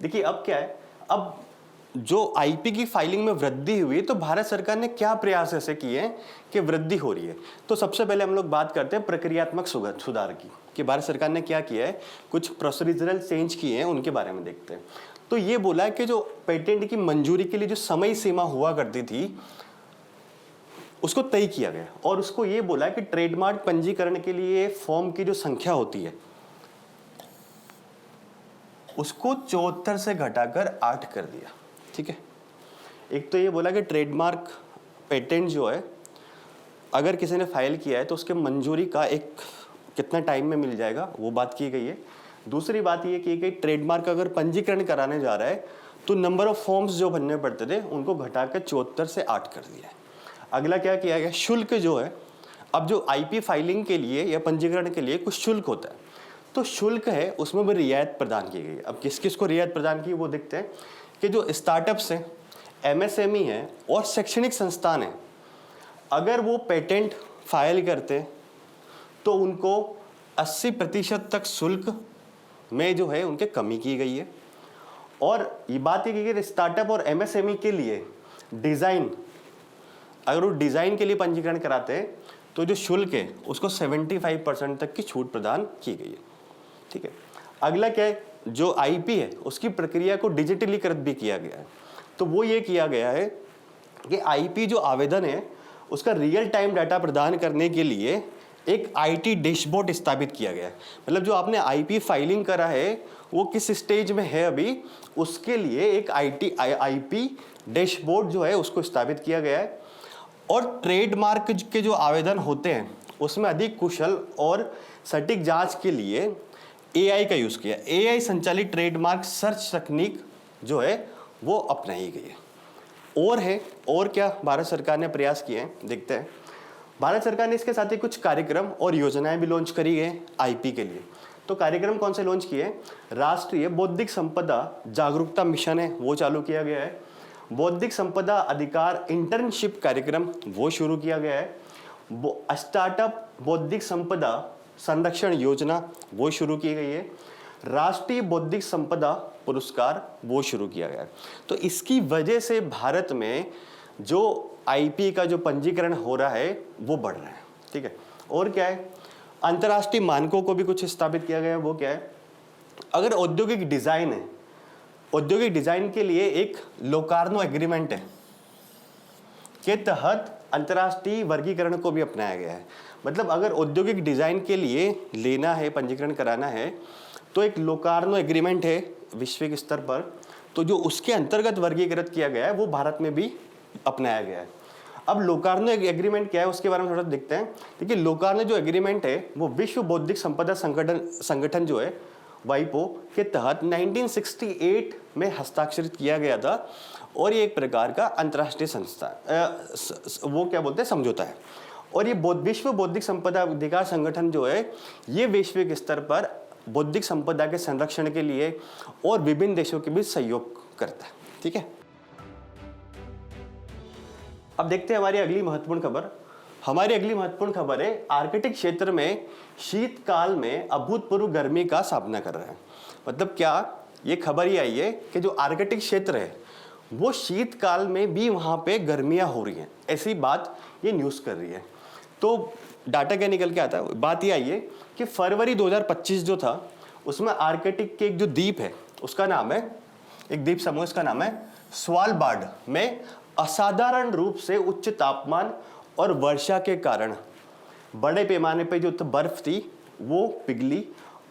Speaker 1: देखिए, अब क्या है, अब जो आईपी की फाइलिंग में वृद्धि हुई तो भारत सरकार ने क्या प्रयास ऐसे किए हैं कि वृद्धि हो रही है। तो सबसे पहले हम लोग बात करते हैं प्रक्रियात्मक सुधार की, कि भारत सरकार ने क्या किया है, कुछ प्रोसीजरल चेंज किए हैं, उनके बारे में देखते हैं। तो ये बोला है कि जो पेटेंट की मंजूरी के लिए जो समय सीमा हुआ करती थी उसको तय किया गया, और उसको ये बोला है कि ट्रेडमार्क पंजीकरण के लिए फॉर्म की जो संख्या होती है उसको 74 से घटाकर 8 कर दिया। ठीक है, एक तो ये बोला कि ट्रेडमार्क पेटेंट जो है अगर किसी ने फाइल किया है तो उसके मंजूरी का एक कितना टाइम में मिल जाएगा, वो बात की गई है। दूसरी बात ये की गई, ट्रेडमार्क अगर पंजीकरण कराने जा रहा है तो नंबर ऑफ फॉर्म्स जो भरने पड़ते थे उनको घटाकर 74 से 8 कर दिया है। अगला क्या किया गया, शुल्क जो है, अब जो आईपी फाइलिंग के लिए या पंजीकरण के लिए कुछ शुल्क होता है, तो शुल्क है उसमें भी रियायत प्रदान की गई है। अब किस किस को रियायत प्रदान की वो देखते हैं कि जो स्टार्टअप्स हैं, एमएसएमई हैं और शैक्षणिक संस्थान हैं, अगर वो पेटेंट फाइल करते तो उनको 80% तक शुल्क में जो है उनके कमी की गई है। और ये बात है कि स्टार्टअप और एमएसएमई के लिए डिज़ाइन, अगर वो डिज़ाइन के लिए पंजीकरण कराते हैं तो जो शुल्क है उसको 75% तक की छूट प्रदान की गई है। ठीक है, अगला क्या है, जो आईपी है उसकी प्रक्रिया को डिजिटलीकृत भी किया गया है। तो वो ये किया गया है कि आईपी जो आवेदन है उसका रियल टाइम डाटा प्रदान करने के लिए एक आईटी डैशबोर्ड स्थापित किया गया है। मतलब जो आपने आईपी फाइलिंग करा है वो किस स्टेज में है अभी, उसके लिए एक आईपी डैशबोर्ड जो है उसको स्थापित किया गया है। और ट्रेडमार्क के जो आवेदन होते हैं उसमें अधिक कुशल और सटीक जांच के लिए एआई का यूज़ किया। एआई संचालित ट्रेडमार्क सर्च तकनीक जो है वो अपनाई गई है। और क्या भारत सरकार ने प्रयास किए हैं, देखते हैं। भारत सरकार ने इसके साथ ही कुछ कार्यक्रम और योजनाएं भी लॉन्च करी है आईपी के लिए। तो कार्यक्रम कौन से लॉन्च किए? राष्ट्रीय बौद्धिक संपदा जागरूकता मिशन है, वो चालू किया गया है। बौद्धिक संपदा अधिकार इंटर्नशिप कार्यक्रम वो शुरू किया गया है। स्टार्टअप बौद्धिक संपदा संरक्षण योजना वो शुरू की गई है। राष्ट्रीय बौद्धिक संपदा पुरस्कार वो शुरू किया गया है। तो इसकी वजह से भारत में जो आईपी का जो पंजीकरण हो रहा है वो बढ़ रहा है। ठीक है, और क्या है, अंतर्राष्ट्रीय मानकों को भी कुछ स्थापित किया गया है। वो क्या है, अगर औद्योगिक डिजाइन है, औद्योगिक डिजाइन के लिए एक लोकार्नो एग्रीमेंट है के तहत अंतर्राष्ट्रीय वर्गीकरण को भी अपनाया गया है। मतलब अगर औद्योगिक डिजाइन के लिए लेना है, पंजीकरण कराना है, तो एक लोकार्नो एग्रीमेंट है वैश्विक स्तर पर, तो जो उसके अंतर्गत वर्गीकृत किया गया है वो भारत में भी अपनाया गया है। अब लोकार्नो एग्रीमेंट क्या है उसके बारे में थोड़ा देखते हैं। देखिए, लोकार्नो जो एग्रीमेंट है वो विश्व बौद्धिक संपदा संगठन जो है वाइपो के तहत 1968 में हस्ताक्षरित किया गया था। और ये एक प्रकार का अंतर्राष्ट्रीय संस्था वो क्या बोलते हैं, समझौता है। और ये विश्व बौद्धिक संपदा अधिकार संगठन जो है ये वैश्विक स्तर पर बौद्धिक संपदा के संरक्षण के लिए और विभिन्न देशों के बीच सहयोग करता है। ठीक है, अब देखते हैं हमारी अगली महत्वपूर्ण खबर। हमारी अगली महत्वपूर्ण खबर है आर्कटिक क्षेत्र में शीतकाल में अभूतपूर्व गर्मी का सामना कर रहा है। मतलब क्या, ये खबर ही आई है कि जो आर्कटिक क्षेत्र है वो शीतकाल में भी वहाँ पे गर्मियाँ हो रही हैं, ऐसी बात ये न्यूज़ कर रही है। तो डाटा क्या निकल के आता है, बात ये आई है कि फरवरी 2025 जो था उसमें आर्कटिक के एक जो द्वीप है उसका नाम है, एक द्वीप समूह इसका नाम है स्वालबार्ड में असाधारण रूप से उच्च तापमान और वर्षा के कारण बड़े पैमाने पर जो बर्फ थी वो पिघली,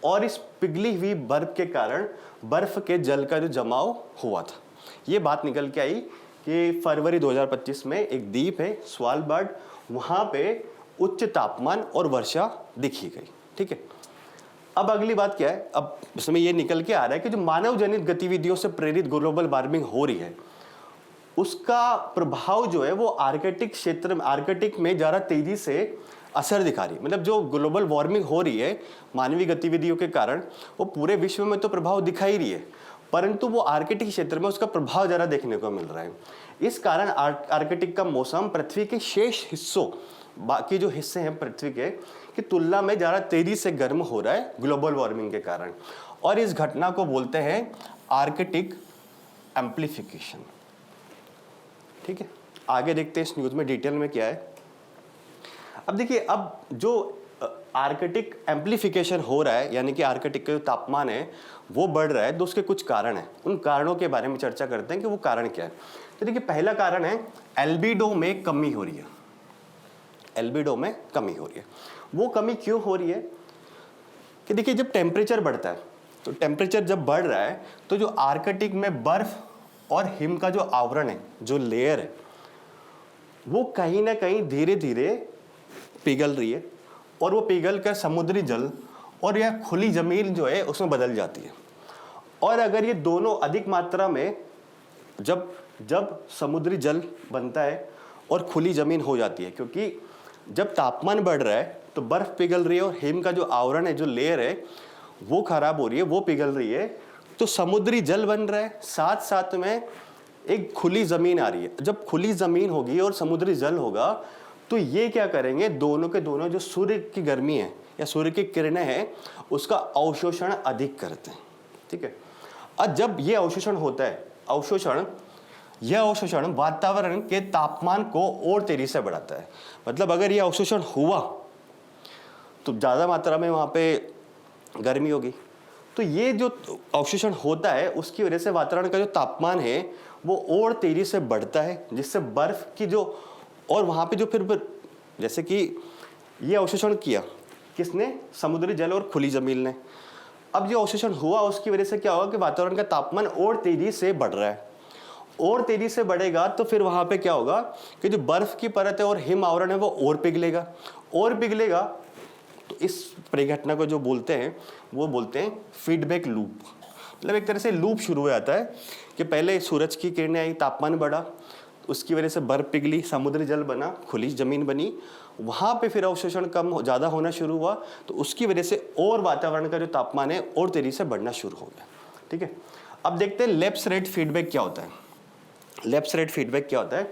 Speaker 1: और इस पिघली हुई बर्फ के कारण बर्फ के जल का जो जमाव हुआ था। ये बात निकल के आई कि फरवरी 2025 में एक द्वीप है स्वालबार्ड, वहाँ पे उच्च तापमान और वर्षा दिखी गई। ठीक है, अब अगली बात क्या है, अब इसमें ये निकल के आ रहा है कि जो मानव जनित गतिविधियों से प्रेरित ग्लोबल वार्मिंग हो रही है उसका प्रभाव जो है वो आर्कटिक क्षेत्र में, आर्कटिक में ज़्यादा तेजी से असर दिखा रही है। मतलब जो ग्लोबल वार्मिंग हो रही है मानवीय गतिविधियों के कारण, वो पूरे विश्व में तो प्रभाव दिखा ही रही है, परंतु वो आर्कटिक क्षेत्र में उसका प्रभाव ज़्यादा देखने को मिल रहा है। इस कारण आर्कटिक का मौसम पृथ्वी के शेष हिस्सों, बाकी जो हिस्से हैं पृथ्वी के की तुलना में ज़्यादा तेजी से गर्म हो रहा है ग्लोबल वार्मिंग के कारण। और इस घटना को बोलते हैं आर्कटिक एम्प्लीफिकेशन। ठीक है, आगे देखते हैं इस न्यूज़ में डिटेल में क्या है। अब देखिए, अब जो आर्कटिक एम्प्लीफिकेशन हो रहा है, यानी कि आर्कटिक का जो तापमान है वो बढ़ रहा है, तो उसके कुछ कारण हैं। उन कारणों के बारे में चर्चा करते हैं कि वो कारण क्या है। तो देखिए, पहला कारण है एल्बिडो में कमी हो रही है। एल्बिडो में कमी हो रही है। वो कमी क्यों हो रही है कि देखिए, जब टेम्परेचर बढ़ता है, तो टेम्परेचर जब बढ़ रहा है तो जो आर्कटिक में बर्फ और हिम का जो आवरण है, जो लेयर है, वो कहीं ना कहीं धीरे धीरे पिघल रही है, और वो पिघल कर समुद्री जल और यह खुली ज़मीन जो है उसमें बदल जाती है। और अगर ये दोनों अधिक मात्रा में जब समुद्री जल बनता है और खुली ज़मीन हो जाती है, क्योंकि जब तापमान बढ़ रहा है तो बर्फ़ पिघल रही है और हिम का जो आवरण है, जो लेयर है, वो खराब हो रही है, वो पिघल रही है, तो समुद्री जल बन रहा है, साथ साथ में एक खुली ज़मीन आ रही है। जब खुली ज़मीन होगी और समुद्री जल होगा तो ये क्या करेंगे, दोनों के दोनों जो सूर्य की गर्मी है या सूर्य की किरणें हैं उसका अवशोषण अधिक करते हैं। ठीक है, अब जब ये अवशोषण होता है, यह अवशोषण वातावरण के तापमान को और तेजी से बढ़ाता है। मतलब अगर यह अवशोषण हुआ तो ज़्यादा मात्रा में वहाँ पे गर्मी होगी। तो ये जो अवशोषण होता है उसकी वजह से वातावरण का जो तापमान है वो और तेजी से बढ़ता है, जिससे बर्फ की जो, और वहाँ पे जो फिर जैसे कि ये अवशोषण किया किसने, समुद्री जल और खुली जमीन ने। अब जो अवशोषण हुआ उसकी वजह से क्या होगा कि वातावरण का तापमान और तेजी से बढ़ रहा है, और तेजी से बढ़ेगा तो फिर वहाँ पे क्या होगा कि जो बर्फ की परत है और हिम आवरण है वो और पिघलेगा, तो इस परिघटना को जो बोलते हैं वो बोलते हैं फीडबैक लूप। मतलब एक तरह से लूप शुरू हो जाता है कि पहले सूरज की किरणें आई, तापमान बढ़ा, उसकी वजह से बर्फ पिघली, समुद्री जल बना, खुली ज़मीन बनी, वहाँ पे फिर अवशोषण ज़्यादा होना शुरू हुआ, तो उसकी वजह से और वातावरण का जो तापमान है और तेज़ी से बढ़ना शुरू हो गया। ठीक है, अब देखते हैं लेप्स रेट फीडबैक क्या होता है। लेप्स रेट फीडबैक क्या होता है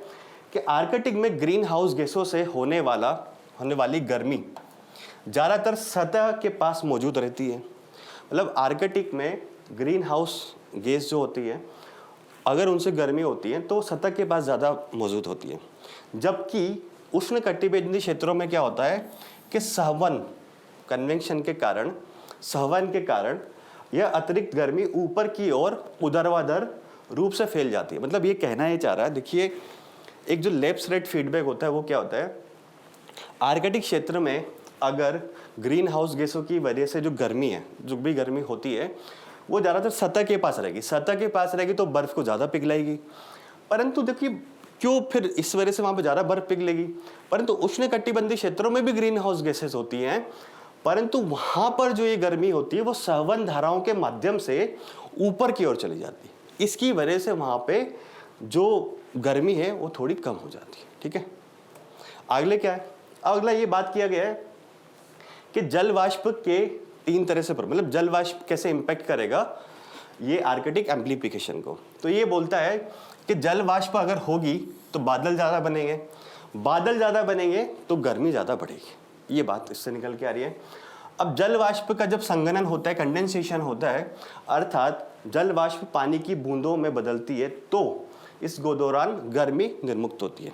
Speaker 1: कि आर्कटिक में ग्रीन हाउस गैसों से होने वाली गर्मी ज़्यादातर सतह के पास मौजूद रहती है। मतलब आर्कटिक में ग्रीन हाउस गैस जो होती है, अगर उनसे गर्मी होती है तो सतह के पास ज़्यादा मौजूद होती है, जबकि उष्णकटिबंधीय क्षेत्रों में क्या होता है कि सहवन के कारण यह अतिरिक्त गर्मी ऊपर की ओर ऊर्ध्वाधर रूप से फैल जाती है। मतलब ये कहना ये चाह रहा है, देखिए एक जो लेप्स रेट फीडबैक होता है वो क्या होता है, आर्कटिक क्षेत्र में अगर ग्रीन हाउस गैसों की वजह से जो भी गर्मी होती है वो ज़्यादातर सतह के पास रहेगी तो बर्फ़ को ज़्यादा पिघलाएगी। परंतु देखिए क्यों फिर इस वजह से वहाँ पे ज़्यादा बर्फ़ पिघलेगी, परंतु उष्णकटिबंधीय क्षेत्रों में भी ग्रीन हाउस गैसेस होती हैं, परंतु वहाँ पर जो ये गर्मी होती है वो संवहन धाराओं के माध्यम से ऊपर की ओर चली जाती है। इसकी वजह से वहाँ पे जो गर्मी है वो थोड़ी कम हो जाती है। ठीक है, अगले क्या है, अगला ये बात किया गया है कि जल वाष्प के 3 तरह से मतलब जल वाष्प कैसे इम्पैक्ट करेगा ये आर्कटिक एम्प्लीफिकेशन को। तो ये बोलता है कि जल वाष्प अगर होगी तो बादल ज़्यादा बनेंगे तो गर्मी ज़्यादा बढ़ेगी। ये बात इससे निकल के आ रही है। अब जल वाष्प का जब संघनन होता है, कंडेंसेशन होता है, अर्थात जल वाष्प पानी की बूंदों में बदलती है, तो इस दौरान गर्मी निर्मुक्त होती है।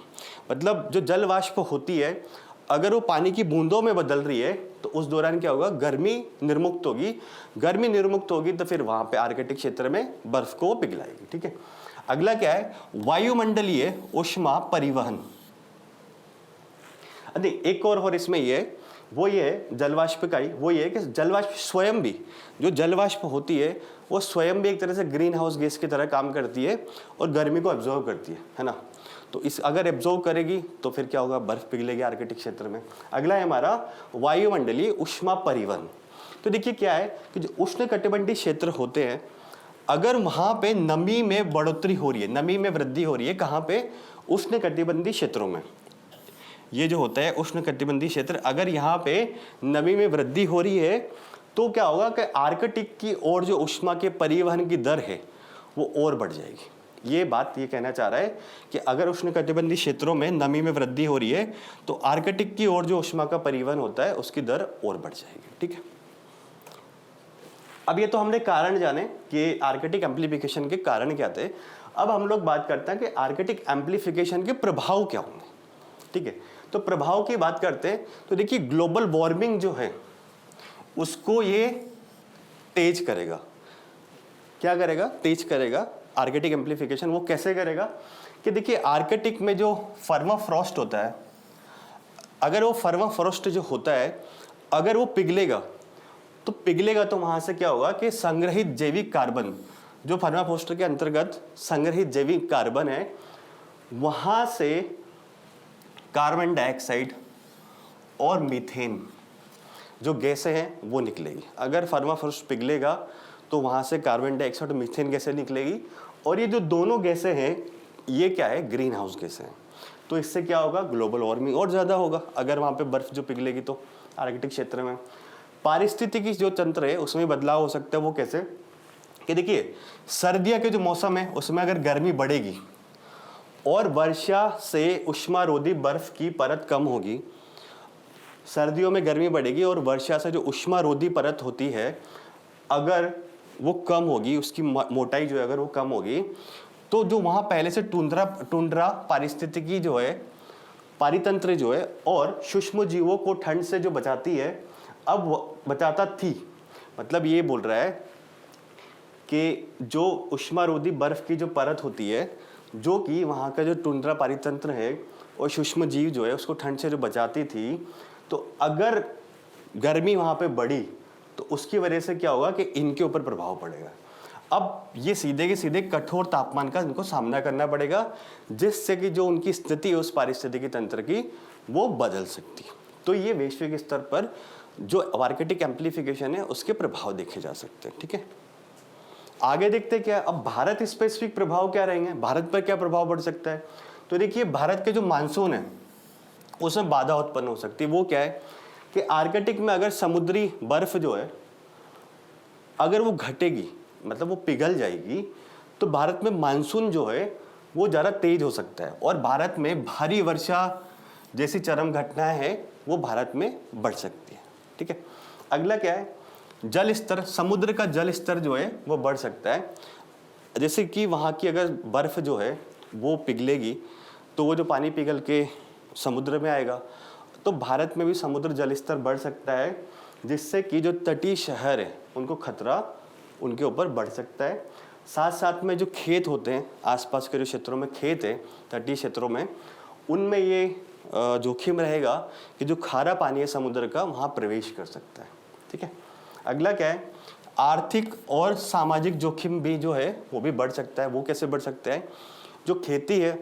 Speaker 1: मतलब जो जल वाष्प होती है अगर वो पानी की बूंदों में बदल रही है तो उस दौरान क्या होगा, गर्मी निर्मुक्त होगी तो फिर वहां पे आर्कटिक क्षेत्र में बर्फ को पिघलाएगी। ठीक है, अगला क्या है, वायुमंडलीय ऊष्मा परिवहन। एक और इसमें ये जलवाष्प का ही वो ये कि जलवाष्प स्वयं भी, जो जलवाष्प होती है वो स्वयं भी एक तरह से ग्रीन हाउस गैस की तरह काम करती है और गर्मी को एब्जॉर्व करती है ना। तो इस अगर एब्जॉर्व करेगी तो फिर क्या होगा, बर्फ पिघलेगी आर्कटिक क्षेत्र में। अगला है हमारा वायुमंडलीय ऊष्मा परिवहन। तो देखिए क्या है कि जो उष्णकटिबंधीय क्षेत्र होते हैं, अगर वहाँ पे नमी में वृद्धि हो रही है, कहाँ पे, उष्णकटिबंधीय क्षेत्रों में। ये जो होता है उष्णकटिबंधीय क्षेत्र, अगर यहाँ पे नमी में वृद्धि हो रही है तो क्या होगा कि आर्कटिक की ओर जो ऊष्मा के परिवहन की दर है वो और बढ़ जाएगी। ये बात ये कहना चाह रहा है कि अगर उष्णकटिबंधीय क्षेत्रों में नमी में वृद्धि हो रही है तो आर्कटिक की ओर जो ऊष्मा का परिवहन होता है उसकी दर और बढ़ जाएगी। ठीक है, अब ये तो हमने कारण जाने कि आर्कटिक एम्प्लीफिकेशन के कारण क्या थे। अब हम लोग बात करते हैं कि आर्कटिक एम्प्लीफिकेशन के प्रभाव क्या होंगे। ठीक है, तो प्रभाव की बात करते हैं तो देखिए ग्लोबल वार्मिंग जो है उसको ये तेज करेगा। क्या करेगा, तेज करेगा आर्कटिक एम्प्लीफिकेशन। वो कैसे करेगा कि देखिए आर्कटिक में जो पर्माफ्रॉस्ट होता है, अगर वो पर्माफ्रॉस्ट जो होता है अगर वो पिघलेगा तो वहाँ से क्या होगा कि संग्रहित जैविक कार्बन, जो पर्माफ्रॉस्ट के अंतर्गत संग्रहित जैविक कार्बन है, वहाँ से कार्बन डाइऑक्साइड और मीथेन जो गैसें हैं वो निकलेगी। अगर पर्माफ्रॉस्ट पिघलेगा तो वहाँ से कार्बन डाइऑक्साइड और मीथेन गैसें निकलेगी, और ये जो दोनों गैसें हैं ये क्या है, ग्रीन हाउस गैसें हैं। तो इससे क्या होगा, ग्लोबल वार्मिंग और ज़्यादा होगा अगर वहाँ पे बर्फ़ जो पिघलेगी तो आर्कटिक क्षेत्र में। पारिस्थितिकी जो तंत्र है उसमें बदलाव हो सकता है। वो कैसे कि देखिए सर्दियों के जो मौसम है उसमें अगर गर्मी बढ़ेगी और वर्षा से ऊष्मारोधी बर्फ की परत कम होगी। सर्दियों में गर्मी बढ़ेगी और वर्षा से जो ऊष्मारोधी परत होती है अगर वो कम होगी, उसकी मोटाई जो है अगर वो कम होगी, तो जो वहाँ पहले से टुंड्रा पारिस्थितिकी जो है, पारितंत्र जो है और सूक्ष्म जीवों को ठंड से जो बचाती है, अब बचाता थी। मतलब ये बोल रहा है कि जो ऊष्मारोधी बर्फ की जो परत होती है, जो कि वहाँ का जो टुंड्रा पारितंत्र है और सूक्ष्म जीव जो है उसको ठंड से जो बचाती थी, तो अगर गर्मी वहाँ पे बढ़ी तो उसकी वजह से क्या होगा कि इनके ऊपर प्रभाव पड़ेगा। अब ये सीधे के सीधे कठोर तापमान का इनको सामना करना पड़ेगा, जिससे कि जो उनकी स्थिति है उस पारिस्थितिकी तंत्र की वो बदल सकती है। तो ये वैश्विक स्तर पर जो आर्कटिक एम्प्लीफिकेशन है उसके प्रभाव देखे जा सकते हैं। ठीक है, आगे देखते क्या, अब भारत स्पेसिफिक प्रभाव क्या रहेंगे, भारत पर क्या प्रभाव पड़ सकता है। तो देखिए, भारत के जो मानसून है उसमें बाधा उत्पन्न हो सकती है। वो क्या है कि आर्कटिक में अगर समुद्री बर्फ जो है अगर वो घटेगी, मतलब वो पिघल जाएगी, तो भारत में मानसून जो है वो ज़्यादा तेज हो सकता है और भारत में भारी वर्षा जैसी चरम घटनाएं हैं वो भारत में बढ़ सकती है। ठीक है, अगला क्या है, जल स्तर, समुद्र का जल स्तर जो है वो बढ़ सकता है। जैसे कि वहाँ की अगर बर्फ़ जो है वो पिघलेगी तो वो जो पानी पिघल के समुद्र में आएगा, तो भारत में भी समुद्र जल स्तर बढ़ सकता है, जिससे कि जो तटीय शहर है उनको खतरा उनके ऊपर बढ़ सकता है। साथ साथ में जो खेत होते हैं, आसपास के जो क्षेत्रों में खेत है, तटीय क्षेत्रों में, उनमें ये जोखिम रहेगा कि जो खारा पानी है समुद्र का वहाँ प्रवेश कर सकता है। ठीक है, अगला क्या है, आर्थिक और सामाजिक जोखिम भी जो है वो भी बढ़ सकता है। वो कैसे बढ़ सकता है, जो खेती है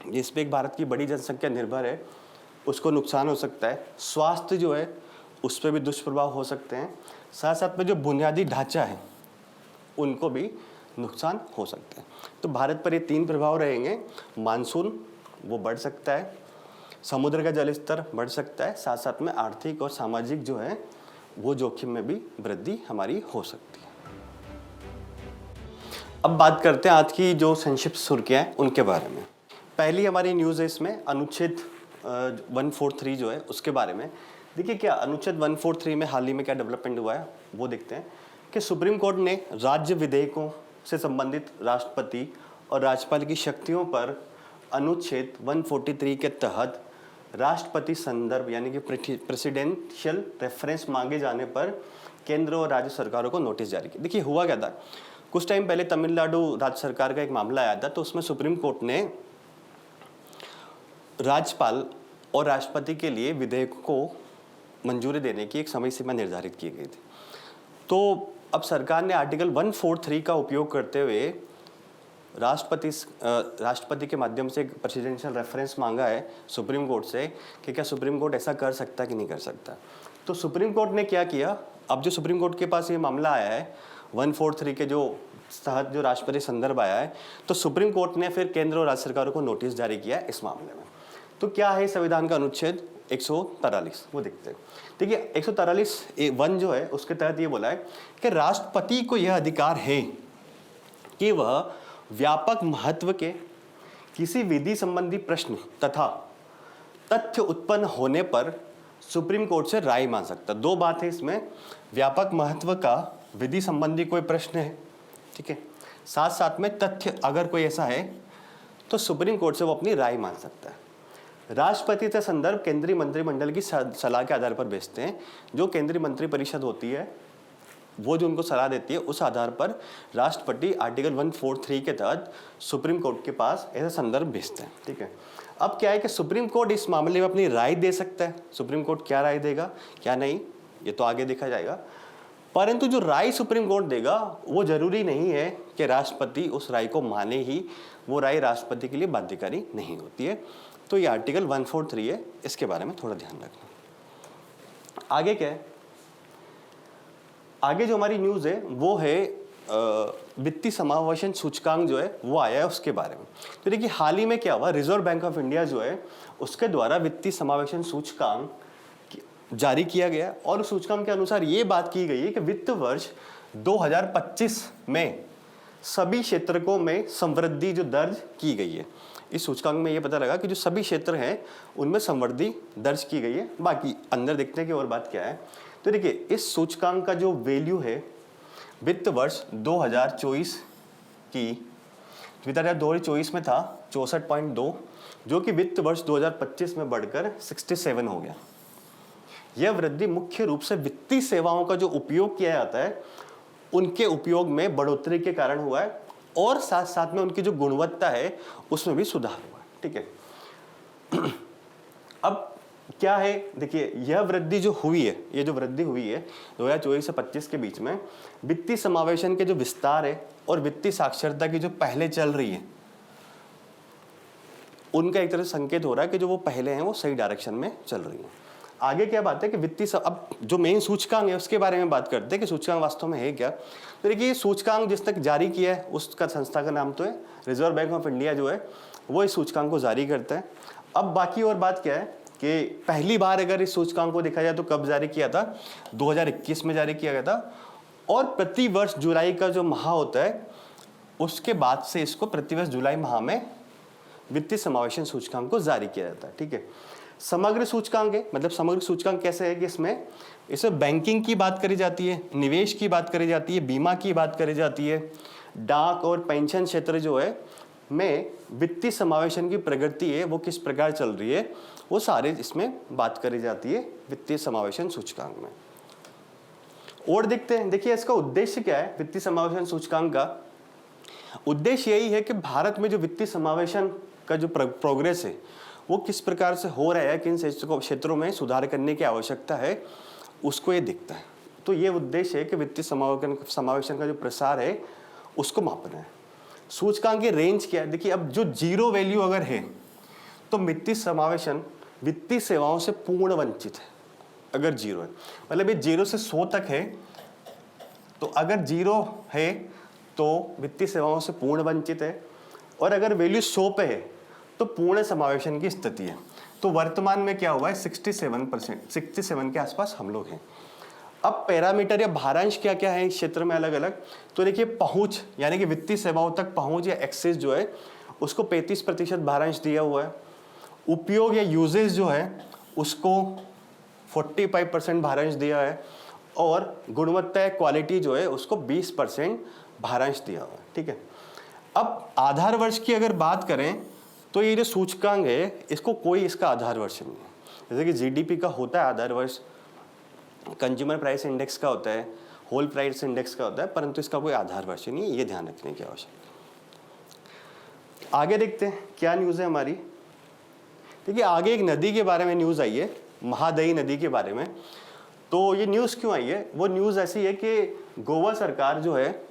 Speaker 1: जिस पे एक भारत की बड़ी जनसंख्या निर्भर है उसको नुकसान हो सकता है। स्वास्थ्य जो है उस पर भी दुष्प्रभाव हो सकते हैं। साथ साथ में जो बुनियादी ढांचा है उनको भी नुकसान हो सकता है। तो भारत पर ये 3 प्रभाव रहेंगे, मानसून वो बढ़ सकता है, समुद्र का जल स्तर बढ़ सकता है, साथ साथ में आर्थिक और सामाजिक जो है वो जोखिम में भी वृद्धि हमारी हो सकती है। अब बात करते हैं आज की जो संक्षिप्त सुर्खियां हैं उनके बारे में। पहली हमारी न्यूज़ है इसमें अनुच्छेद 143 जो है उसके बारे में। देखिए, क्या अनुच्छेद 143 में हाल ही में क्या डेवलपमेंट हुआ है वो देखते हैं कि सुप्रीम कोर्ट ने राज्य विधेयकों से संबंधित राष्ट्रपति और राज्यपाल की शक्तियों पर अनुच्छेद 143 के तहत राष्ट्रपति संदर्भ यानी कि प्रेसिडेंशियल रेफरेंस मांगे जाने पर केंद्र और राज्य सरकारों को नोटिस जारी किया। देखिए, हुआ क्या था, कुछ टाइम पहले तमिलनाडु राज्य सरकार का एक मामला आया था, तो उसमें सुप्रीम कोर्ट ने राज्यपाल और राष्ट्रपति के लिए विधेयकों को मंजूरी देने की एक समय सीमा निर्धारित की गई थी। तो अब सरकार ने आर्टिकल 143 का उपयोग करते हुए राष्ट्रपति के माध्यम से एक प्रेसिडेंशियल रेफरेंस मांगा है सुप्रीम कोर्ट से कि क्या सुप्रीम कोर्ट ऐसा कर सकता है कि नहीं कर सकता। तो सुप्रीम कोर्ट ने क्या किया, अब जो सुप्रीम कोर्ट के पास ये मामला आया है 143 के जो तहत जो राष्ट्रपति संदर्भ आया है, तो सुप्रीम कोर्ट ने फिर केंद्र और राज्य सरकारों को नोटिस जारी किया इस मामले में। तो क्या है संविधान का अनुच्छेद 143, वो देखते हैं। देखिए, 143(1) जो है उसके तहत ये बोला है कि राष्ट्रपति को यह अधिकार है कि वह व्यापक महत्व के किसी विधि संबंधी प्रश्न तथा तथ्य उत्पन्न होने पर सुप्रीम कोर्ट से राय मांग सकता है। 2 बात है इसमें, व्यापक महत्व का विधि संबंधी कोई प्रश्न है, ठीक है, साथ साथ में तथ्य अगर कोई ऐसा है तो सुप्रीम कोर्ट से वो अपनी राय मांग सकता है। राष्ट्रपति का संदर्भ केंद्रीय मंत्रिमंडल की सलाह के आधार पर भेजते हैं। जो केंद्रीय मंत्रिपरिषद होती है वो जो उनको सलाह देती है उस आधार पर राष्ट्रपति आर्टिकल 143 के तहत सुप्रीम कोर्ट के पास ऐसा संदर्भ भेजते हैं। ठीक है, अब क्या है कि सुप्रीम कोर्ट इस मामले में अपनी राय दे सकता है। सुप्रीम कोर्ट क्या राय देगा क्या नहीं ये तो आगे देखा जाएगा, परंतु जो राय सुप्रीम कोर्ट देगा वो जरूरी नहीं है कि राष्ट्रपति उस राय को माने ही, वो राय राष्ट्रपति के लिए बाध्यकारी नहीं होती है। तो ये आर्टिकल 143 है, इसके बारे में थोड़ा ध्यान रखना। आगे क्या है, आगे जो हमारी न्यूज़ है वो है वित्तीय समावेशन सूचकांक जो है वो आया है उसके बारे में। तो देखिए, हाल ही में क्या हुआ, रिजर्व बैंक ऑफ इंडिया जो है उसके द्वारा वित्तीय समावेशन सूचकांक जारी किया गया और उस सूचकांक के अनुसार ये बात की गई है कि वित्त वर्ष 2025 में सभी क्षेत्रकों में समृद्धि जो दर्ज की गई है, इस सूचकांक में ये पता लगा कि जो सभी क्षेत्र हैं उनमें समृद्धि दर्ज की गई है। बाकी अंदर देखते हैं कि और बात क्या है। तो देखिए, इस सूचकांक का जो वैल्यू है वित्त वर्ष 2024 की, वित्त 2024 में था 64.2, जो कि वित्त वर्ष 2025 में बढ़कर 67 हो गया। यह वृद्धि मुख्य रूप से वित्तीय सेवाओं का जो उपयोग किया जाता है उनके उपयोग में बढ़ोतरी के कारण हुआ है, और साथ साथ में उनकी जो गुणवत्ता है उसमें भी सुधार हुआ है। ठीक है। अब क्या है, देखिए, यह वृद्धि जो हुई है, ये जो वृद्धि हुई है 2024 से 25 के बीच में, वित्तीय समावेशन के जो विस्तार है और वित्तीय साक्षरता की जो पहले चल रही है उनका एक तरह से संकेत हो रहा है कि जो वो पहले हैं वो सही डायरेक्शन में चल रही है। आगे क्या बात है कि अब जो मेन सूचकांक है उसके बारे में बात करते हैं कि सूचकांक वास्तव में है क्या। तो देखिए, सूचकांक जिस तक जारी किया है उसका संस्था का नाम तो है रिजर्व बैंक ऑफ इंडिया, जो है वो इस सूचकांक को जारी करता है। अब बाकी और बात क्या है कि पहली बार अगर इस सूचकांक को देखा जाए तो कब जारी किया था, 2021 में जारी किया गया था, और प्रतिवर्ष जुलाई का जो माह होता है उसके बाद से इसको प्रतिवर्ष जुलाई माह में वित्तीय समावेशन सूचकांक को जारी किया जाता है। ठीक है। समग्र सूचकांक है, मतलब समग्र सूचकांक कैसे है कि इसमें बैंकिंग की बात करी जाती है, निवेश की बात करी जाती है, बीमा की बात करी जाती है, डाक और पेंशन क्षेत्र जो है में वित्तीय समावेशन की प्रगति है वो किस प्रकार चल रही है, वो सारे इसमें बात करी जाती है वित्तीय समावेशन सूचकांक में। और देखते हैं, देखिए इसका उद्देश्य क्या है। वित्तीय समावेशन सूचकांक का उद्देश्य यही है कि भारत में जो वित्तीय समावेशन का जो प्रोग्रेस है वो किस प्रकार से हो रहा है, किन क्षेत्रों में सुधार करने की आवश्यकता है, उसको ये दिखता है। तो ये उद्देश्य है कि वित्तीय समावेशन का जो प्रसार है उसको मापना है। सूचकांक की रेंज क्या है, देखिए, अब जो जीरो वैल्यू अगर है तो वित्तीय समावेशन वित्तीय सेवाओं से पूर्ण वंचित है। अगर जीरो है, मतलब ये 0 से 100 तक है, तो अगर 0 है तो वित्तीय सेवाओं से पूर्ण वंचित है, और अगर वैल्यू 100 पे है तो पूर्ण समावेशन की स्थिति है। तो वर्तमान में क्या हुआ है, 67% के आसपास हम लोग हैं। अब पैरामीटर या भारांश क्या क्या है इस क्षेत्र में अलग अलग, तो देखिए, पहुंच यानी कि वित्तीय सेवाओं तक पहुंच या एक्सेस जो है उसको 35% भारांश दिया हुआ है। उपयोग या यूजेज जो है उसको 45% भारांश दिया है, और गुणवत्ता या क्वालिटी जो है उसको 20% भारांश दिया हुआ है। ठीक है। अब आधार वर्ष की अगर बात करें तो ये जो सूचकांक है इसको कोई इसका आधार वर्ष नहीं है। जैसे कि जीडीपी का होता है आधार वर्ष, कंज्यूमर प्राइस इंडेक्स का होता है, होल प्राइस इंडेक्स का होता है, परंतु इसका कोई आधार वर्ष नहीं है, ये ध्यान रखने की आवश्यकता है। आगे देखते हैं क्या न्यूज़ है हमारी। देखिए, आगे एक नदी के बारे में न्यूज़ आई है, महादई नदी के बारे में। तो ये न्यूज़ क्यों आई है, वो न्यूज़ ऐसी है कि गोवा सरकार जो है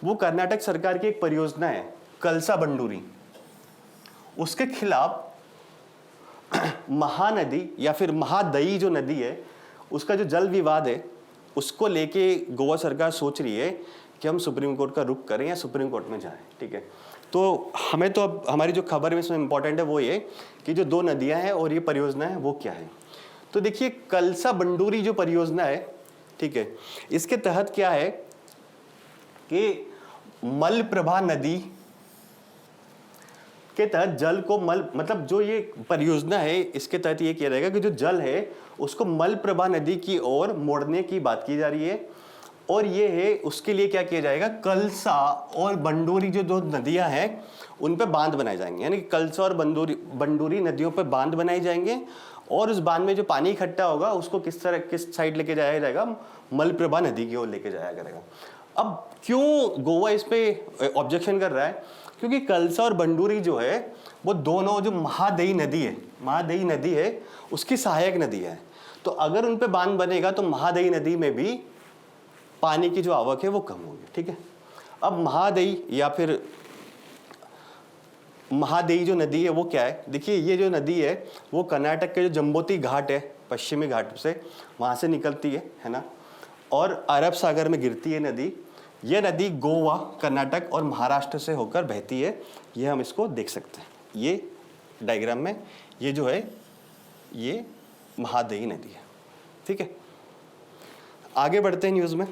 Speaker 1: वो कर्नाटक सरकार की एक परियोजना है कलसा बंडूरी, उसके खिलाफ महानदी या फिर महादई जो नदी है उसका जो जल विवाद है उसको लेके गोवा सरकार सोच रही है कि हम सुप्रीम कोर्ट का रुख करें या सुप्रीम कोर्ट में जाएं। ठीक है। तो हमें तो अब हमारी जो खबर है इसमें इंपॉर्टेंट है वो ये कि जो 2 नदियां हैं और ये परियोजना है वो क्या है। तो देखिए, कलसा बंडूरी जो परियोजना है, ठीक है, इसके तहत क्या है कि मलप्रभा नदी के तहत जल को मतलब जो ये परियोजना है इसके तहत ये किया जाएगा कि जो जल है उसको मलप्रभा नदी की ओर मोड़ने की बात की जा रही है। और ये है उसके लिए क्या किया जाएगा, कलसा और बंडूरी जो 2 नदियां हैं उन पे बांध बनाए जाएंगे, यानी कि कलसा और बंडूरी नदियों पे बांध बनाए जाएंगे, और उस बांध में जो पानी इकट्ठा होगा उसको किस साइड लेके जाया जाएगा, मलप्रभा नदी की ओर लेके जाया जाएगा। अब क्यों गोवा इस पे ऑब्जेक्शन कर रहा है, क्योंकि कलसा और बंडूरी जो है वो दोनों जो महादई नदी है उसकी सहायक नदी है। तो अगर उन पे बांध बनेगा तो महादई नदी में भी पानी की जो आवक है वो कम होगी। ठीक है। अब महादई या फिर महादई जो नदी है वो क्या है, देखिए, ये जो नदी है वो कर्नाटक के जो जम्बोती घाट है, पश्चिमी घाट से वहाँ से निकलती है ना, और अरब सागर में गिरती है नदी। ये नदी गोवा, कर्नाटक और महाराष्ट्र से होकर बहती है। ये हम इसको देख सकते हैं, ये डायग्राम में ये जो है ये महादई नदी है। ठीक है। आगे बढ़ते हैं न्यूज़ में।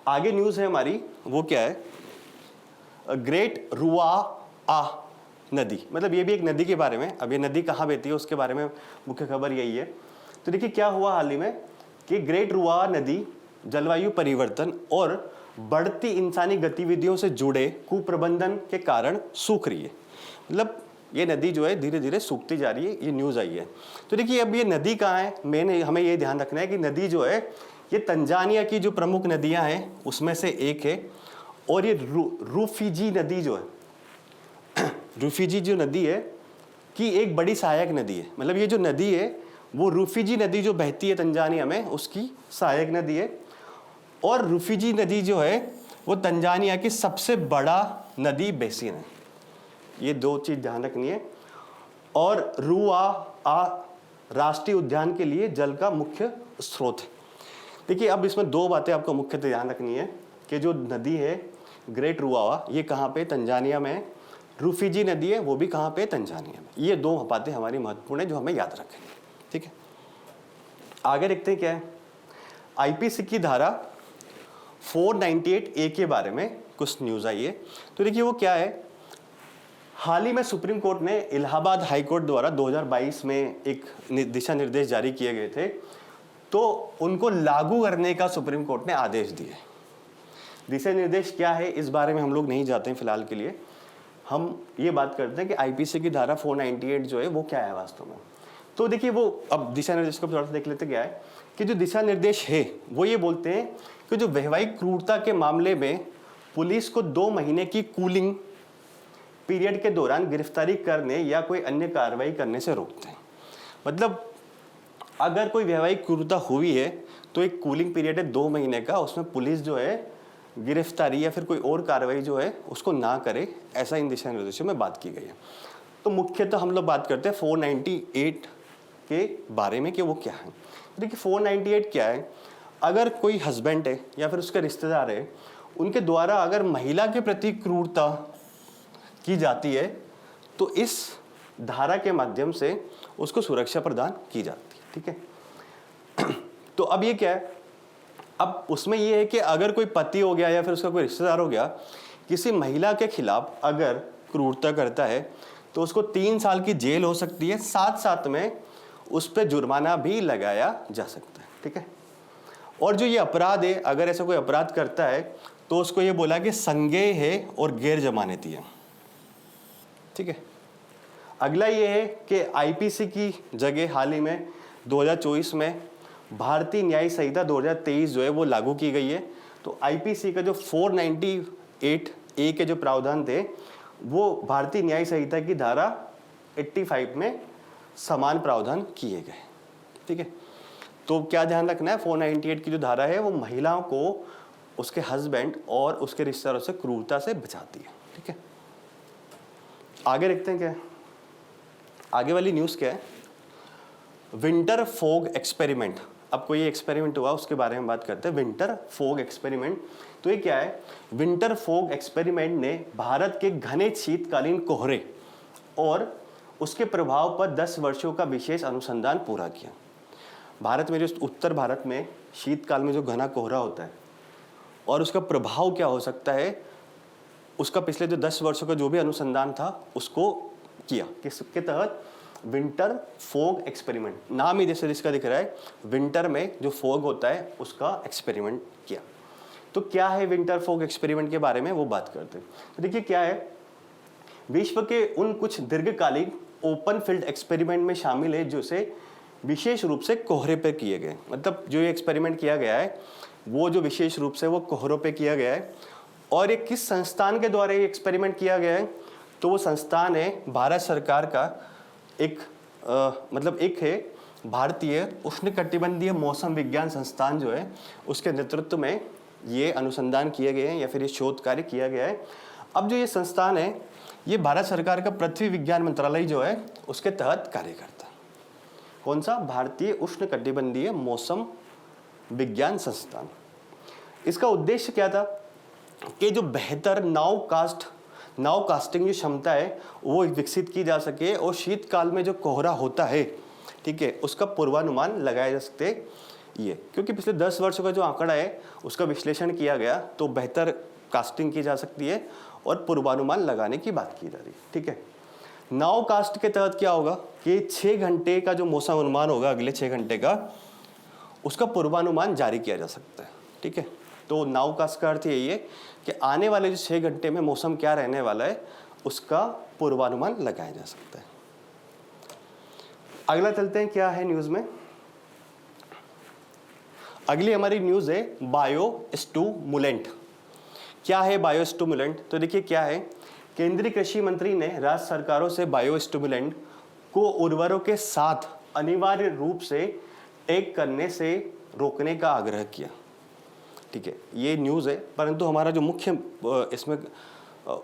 Speaker 1: आगे न्यूज़ है हमारी वो क्या है, ग्रेट रुआ आ नदी, मतलब ये भी एक नदी के बारे में। अब ये नदी कहाँ बहती है उसके बारे में मुख्य खबर यही है। तो देखिए क्या हुआ हाल ही में कि ग्रेट रुआ नदी जलवायु परिवर्तन और बढ़ती इंसानी गतिविधियों से जुड़े कुप्रबंधन के कारण सूख रही है। मतलब ये नदी जो है धीरे धीरे सूखती जा रही है, ये न्यूज़ आई है। तो देखिए अब ये नदी कहाँ है, हमें ये ध्यान रखना है कि नदी जो है ये तंजानिया की जो प्रमुख नदियाँ हैं उसमें से एक है। और ये रूफिजी नदी जो है रूफिजी जो नदी है कि एक बड़ी सहायक नदी है। मतलब ये जो नदी है वो रूफिजी नदी जो बहती है तंजानिया में उसकी सहायक नदी है। और रूफिजी नदी जो है वो तंजानिया की सबसे बड़ा नदी बेसिन है। ये दो चीज़ ध्यान रखनी है। और रुआ राष्ट्रीय उद्यान के लिए जल का मुख्य स्रोत है। देखिए अब इसमें दो बातें आपको मुख्यतः ध्यान रखनी है कि जो नदी है ग्रेट रुआवा ये कहाँ पे, तंजानिया में है। रूफिजी नदी है वो भी कहाँ पे, तंजानिया में। ये दो बातें हमारी महत्वपूर्ण है जो हमें याद रखनी है। ठीक है, आगे देखते हैं क्या है। आईपीसी की धारा 498A के बारे में कुछ न्यूज़ आई है। तो देखिए वो क्या है, हाल ही में सुप्रीम कोर्ट ने इलाहाबाद हाई कोर्ट द्वारा 2022 में एक दिशा निर्देश जारी किए गए थे, तो उनको लागू करने का सुप्रीम कोर्ट ने आदेश दिए। दिशा निर्देश क्या है इस बारे में हम लोग नहीं जाते हैं फिलहाल के लिए। हम ये बात करते हैं कि आईपीसी की धारा 498 जो है वो क्या है वास्तव में। तो देखिए वो अब दिशा निर्देश को थोड़ा सा देख लेते क्या है कि जो दिशा निर्देश है वो ये बोलते हैं कि जो वैवाहिक क्रूरता के मामले में पुलिस को 2 महीने की कूलिंग पीरियड के दौरान गिरफ्तारी करने या कोई अन्य कार्रवाई करने से रोकते हैं। मतलब अगर कोई वैवाहिक क्रूरता हुई है तो एक कूलिंग पीरियड है 2 महीने का, उसमें पुलिस जो है गिरफ्तारी या फिर कोई और कार्रवाई जो है उसको ना करे, ऐसा इन दिशा निर्देशों में बात की गई है। तो मुख्यतः हम लोग बात करते हैं 498 के बारे में कि वो क्या है। देखिए 498 क्या है, अगर कोई हस्बैंड है या फिर उसके रिश्तेदार है उनके द्वारा अगर महिला के प्रति क्रूरता की जाती है तो इस धारा के माध्यम से उसको सुरक्षा प्रदान की जाती है। ठीक है तो अब ये क्या है, अब उसमें ये है कि अगर कोई पति हो गया या फिर उसका कोई रिश्तेदार हो गया किसी महिला के खिलाफ अगर क्रूरता करता है तो उसको 3 साल की जेल हो सकती है, साथ साथ में उस पर जुर्माना भी लगाया जा सकता है। ठीक है, और जो ये अपराध है अगर ऐसा कोई अपराध करता है तो उसको ये बोला कि संज्ञेय है और गैर जमानती है। ठीक है, अगला ये है कि आईपीसी की जगह हाल ही में 2024 में भारतीय न्याय संहिता 2023 जो है वो लागू की गई है। तो आईपीसी का जो 498A के जो प्रावधान थे वो भारतीय न्याय संहिता की धारा 85 में समान प्रावधान किए गए। ठीक है, तो क्या ध्यान रखना है, 498 की जो धारा है वो महिलाओं को उसके हस्बैंड और उसके रिश्तेदारों से क्रूरता से बचाती है। ठीक है, आगे देखते हैं क्या है। आगे वाली न्यूज़ क्या है, विंटर फॉग एक्सपेरिमेंट। अब कोई एक्सपेरिमेंट हुआ उसके बारे में बात करते हैं, विंटर फॉग एक्सपेरिमेंट। तो ये क्या है, विंटर फॉग एक्सपेरिमेंट ने भारत के घने शीतकालीन कोहरे और उसके प्रभाव पर 10 वर्षों का विशेष अनुसंधान पूरा किया। भारत में जो उत्तर भारत में शीतकाल में जो घना कोहरा होता है और उसका प्रभाव क्या हो सकता है, उसका पिछले जो 10 वर्षों का जो भी अनुसंधान था उसको किया। किसके तहत, विंटर फॉग एक्सपेरिमेंट। नाम ही जैसे जिसका दिख रहा है, विंटर में जो फॉग होता है उसका एक्सपेरिमेंट किया। तो क्या है विंटर फॉग एक्सपेरिमेंट के बारे में वो बात करते हैं। तो देखिए क्या है, विश्व के उन कुछ दीर्घकालीन ओपन फील्ड एक्सपेरिमेंट में शामिल है जो से विशेष रूप से कोहरे पर किए गए। मतलब जो ये एक्सपेरिमेंट किया गया है वो जो विशेष रूप से वो कोहरों पे किया गया है। और ये किस संस्थान के द्वारा ये एक्सपेरिमेंट किया गया है, तो वो संस्थान है भारत सरकार का एक मतलब एक है भारतीय उष्णकटिबंधीय मौसम विज्ञान संस्थान जो है उसके नेतृत्व में ये अनुसंधान किए गए हैं या फिर ये शोध कार्य किया गया है। अब जो ये संस्थान है ये भारत सरकार का पृथ्वी विज्ञान मंत्रालय जो है उसके तहत कार्य करता है। कौन सा, भारतीय उष्णकटिबंधीय मौसम विज्ञान संस्थान। इसका उद्देश्य क्या था कि जो बेहतर नाव कास्टिंग की क्षमता है वो विकसित की जा सके और शीतकाल में जो कोहरा होता है, ठीक है, उसका पूर्वानुमान लगाया जा सकते ये, क्योंकि पिछले 10 वर्षों का जो आंकड़ा है उसका विश्लेषण किया गया तो बेहतर कास्टिंग की जा सकती है और पूर्वानुमान लगाने की बात की जा रही है। ठीक है, नाउकास्ट के तहत क्या होगा कि 6 घंटे का जो मौसम अनुमान होगा अगले 6 घंटे का, उसका पूर्वानुमान जारी किया जा सकता है। ठीक है, तो नाउकास्ट का अर्थ यही है कि आने वाले जो 6 घंटे में मौसम क्या रहने वाला है उसका पूर्वानुमान लगाया जा सकता है। अगला चलते हैं, क्या है न्यूज़ में। अगली हमारी न्यूज़ है बायोस्टिमुलेंट। क्या है बायोस्टिमुलेंट? तो देखिए क्या है, केंद्रीय कृषि मंत्री ने राज्य सरकारों से बायोस्टिमुलेंट को उर्वरकों के साथ अनिवार्य रूप से टैग करने से रोकने का आग्रह किया। ठीक है, ये न्यूज़ है, परंतु हमारा जो मुख्य इसमें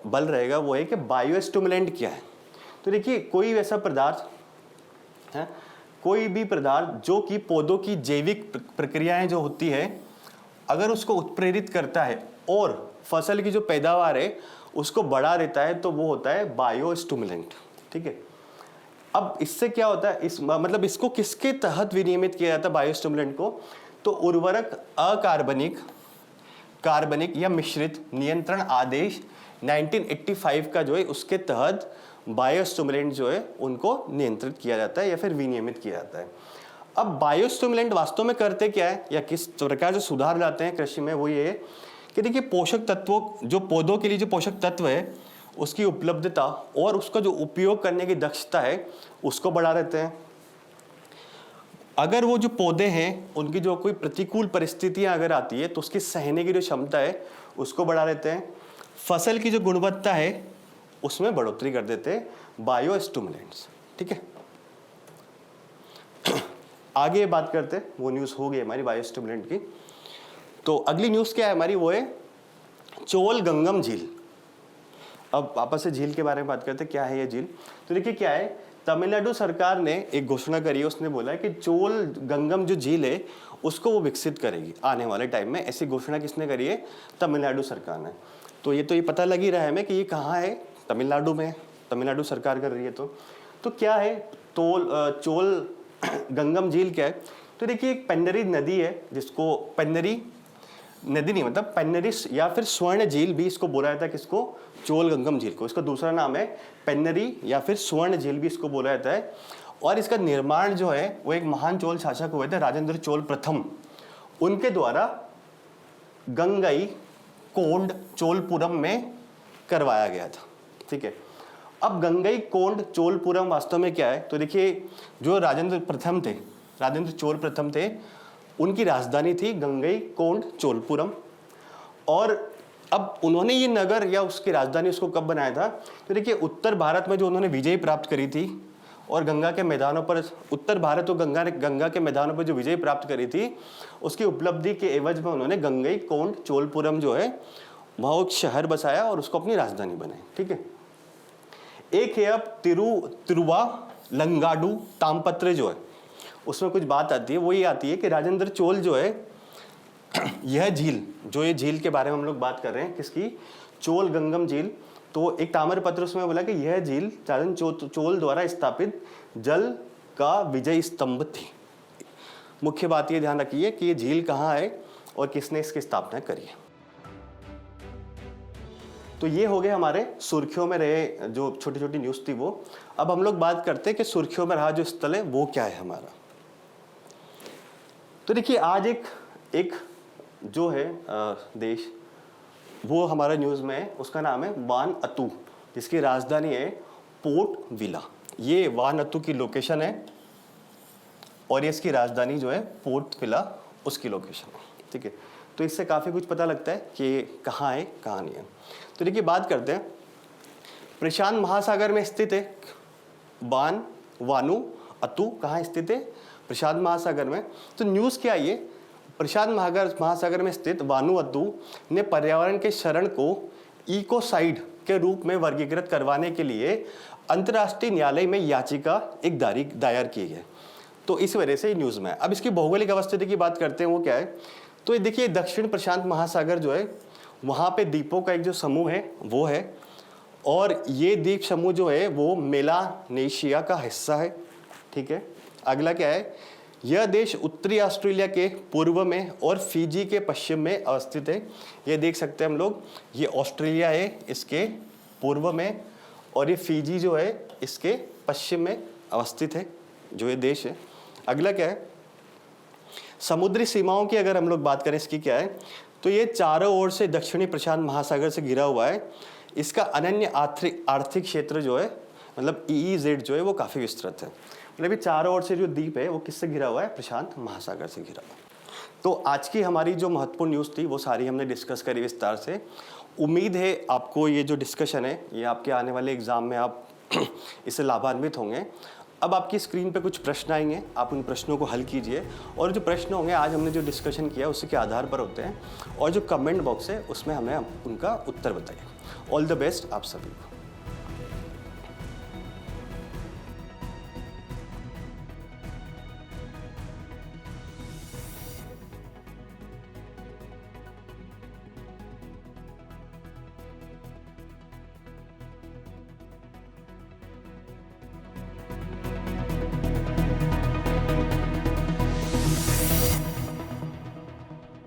Speaker 1: बल रहेगा वो है कि बायोस्टिमुलेंट क्या है। तो देखिए कोई ऐसा पदार्थ है, कोई भी पदार्थ जो कि पौधों की जैविक प्रक्रियाएं जो होती है अगर उसको उत्प्रेरित करता है और फसल की जो पैदावार है उसको बढ़ा देता है तो वो होता है बायोस्टिमुलेंट। ठीक है, अब इससे क्या होता है, इस मतलब इसको किसके तहत विनियमित किया जाता है बायोस्टिमुलेंट को? तो उर्वरक अकार्बनिक, कार्बनिक या मिश्रित नियंत्रण आदेश 1985 का जो है उसके तहत बायोस्टिमुलेंट जो है उनको नियंत्रित किया जाता है या फिर विनियमित किया जाता है। अब बायोस्टिमुलेंट वास्तव में करते क्या है या किस प्रकार जो सुधार लाते हैं कृषि में, वो ये है कि देखिए पोषक तत्वों, जो पौधों के लिए जो पोषक तत्व है उसकी उपलब्धता और उसका जो उपयोग करने की दक्षता है उसको बढ़ा देते हैं। अगर वो जो पौधे हैं उनकी जो कोई प्रतिकूल परिस्थितियां अगर आती है तो उसकी सहने की जो क्षमता है उसको बढ़ा देते हैं। फसल की जो गुणवत्ता है उसमें बढ़ोतरी कर देते हैं बायोस्टिमुलेंट्स। ठीक है, आगे बात करते हैं, वो न्यूज़ हो गई हमारी बायोस्टिमुलेंट की। तो अगली न्यूज़ क्या है हमारी, वो है चोल गंगम झील। अब वापस से झील के बारे में बात करते हैं, क्या है ये झील। तो देखिए क्या है, तमिलनाडु सरकार ने एक घोषणा करी है, उसने बोला है कि चोल गंगम जो झील है उसको वो विकसित करेगी आने वाले टाइम में। ऐसी घोषणा किसने करी है? तमिलनाडु सरकार ने। तो ये पता लग ही रहा है हमें कि ये कहाँ है, तमिलनाडु में, तमिलनाडु सरकार कर रही है। तो क्या है चोल गंगम झील क्या है? तो देखिए एक पेन्नरी नदी है जिसको पेन्नरी नदी नहीं मतलब पेन्नरी या फिर स्वर्ण झील भी इसको बोला जाता है। किसको? चोल गंगम झील को। इसका दूसरा नाम है पेन्नरी या फिर स्वर्ण झील भी इसको बोला जाता है। और इसका निर्माण जो है वो एक महान चोल शासक हुए थे राजेंद्र चोल प्रथम, उनके द्वारा गंगई कोंड चोलपुरम में करवाया गया था। ठीक है, अब गंगई कोंड चोलपुरम वास्तव में क्या है? तो देखिए जो राजेंद्र चोल प्रथम थे उनकी राजधानी थी गंगई कोंड चोलपुरम। और अब उन्होंने ये नगर या उसकी राजधानी उसको कब बनाया था? तो देखिए उत्तर भारत में जो उन्होंने विजय प्राप्त करी थी और गंगा के मैदानों पर, उत्तर भारत और गंगा के मैदानों पर जो विजय प्राप्त करी थी उसकी उपलब्धि के एवज में उन्होंने गंगई कोंड चोलपुरम जो है वहाँ एक शहर बसाया और उसको अपनी राजधानी बनाई। ठीक है, एक है अब तिरुवालंगाडु तामपत्र जो है उसमें कुछ बात आती है, वो ये आती है कि राजेंद्र चोल जो है यह झील, जो ये झील के बारे में हम लोग बात कर रहे हैं किसकी? चोल गंगम झील। तो एक ताम्रपत्र उसमें बोला कि यह झील राजेंद्र चोल द्वारा स्थापित जल का विजय स्तंभ थी। मुख्य बात ये ध्यान रखिए कि ये झील कहाँ है और किसने इसकी स्थापना करी है। तो ये हो गए हमारे सुर्खियों में रहे जो छोटी छोटी न्यूज़ थी वो। अब हम लोग बात करते हैं कि सुर्खियों में रहा जो स्थल है वो क्या है हमारा। तो देखिए आज एक जो है देश वो हमारा न्यूज़ में है, उसका नाम है वानअतू, जिसकी राजधानी है पोर्ट विला। ये वानअतू की लोकेशन है और ये इसकी राजधानी जो है पोर्ट विला उसकी लोकेशन है। ठीक है, तो इससे काफ़ी कुछ पता लगता है कि कहाँ है कहाँ नहीं है। तो देखिए बात करते हैं, प्रशांत महासागर में स्थित है वानुअतू। कहाँ स्थित है? प्रशांत महासागर में। तो न्यूज़ क्या है, प्रशांत महासागर में स्थित वानुअतू ने पर्यावरण के क्षरण को इकोसाइड के रूप में वर्गीकृत करवाने के लिए अंतर्राष्ट्रीय न्यायालय में याचिका एक दायर की है। तो इस वजह से न्यूज़ में। अब इसकी भौगोलिक अवस्थिति की बात करते हैं, वो क्या है? तो देखिए दक्षिण प्रशांत महासागर जो है वहाँ पे द्वीपों का एक जो समूह है वो है, और ये द्वीप समूह जो है वो मेलानेशिया का हिस्सा है। ठीक है, अगला क्या है? यह देश उत्तरी ऑस्ट्रेलिया के पूर्व में और फिजी के पश्चिम में अवस्थित है। ये देख सकते हैं हम लोग, ये ऑस्ट्रेलिया है इसके पूर्व में, और ये फिजी जो है इसके पश्चिम में अवस्थित है, जो ये देश है। अगला क्या है, समुद्री सीमाओं की अगर हम लोग बात करें इसकी क्या है, तो ये चारों ओर से दक्षिणी प्रशांत महासागर से घिरा हुआ है। इसका अनन्य आर्थिक क्षेत्र जो है, मतलब EEZ जो है वो काफ़ी विस्तृत है। मतलब ये चारों ओर से जो द्वीप है वो किससे घिरा हुआ है, प्रशांत महासागर से घिरा हुआ है। तो आज की हमारी जो महत्वपूर्ण न्यूज़ थी वो सारी हमने डिस्कस करी विस्तार से। उम्मीद है आपको ये जो डिस्कशन है ये आपके आने वाले एग्ज़ाम में आप इससे लाभान्वित होंगे। अब आपकी स्क्रीन पे कुछ प्रश्न आएंगे, आप उन प्रश्नों को हल कीजिए, और जो प्रश्न होंगे आज हमने जो डिस्कशन किया उसी के आधार पर होते हैं, और जो कमेंट बॉक्स है उसमें हमें उनका उत्तर बताइए। ऑल द बेस्ट आप सभी को।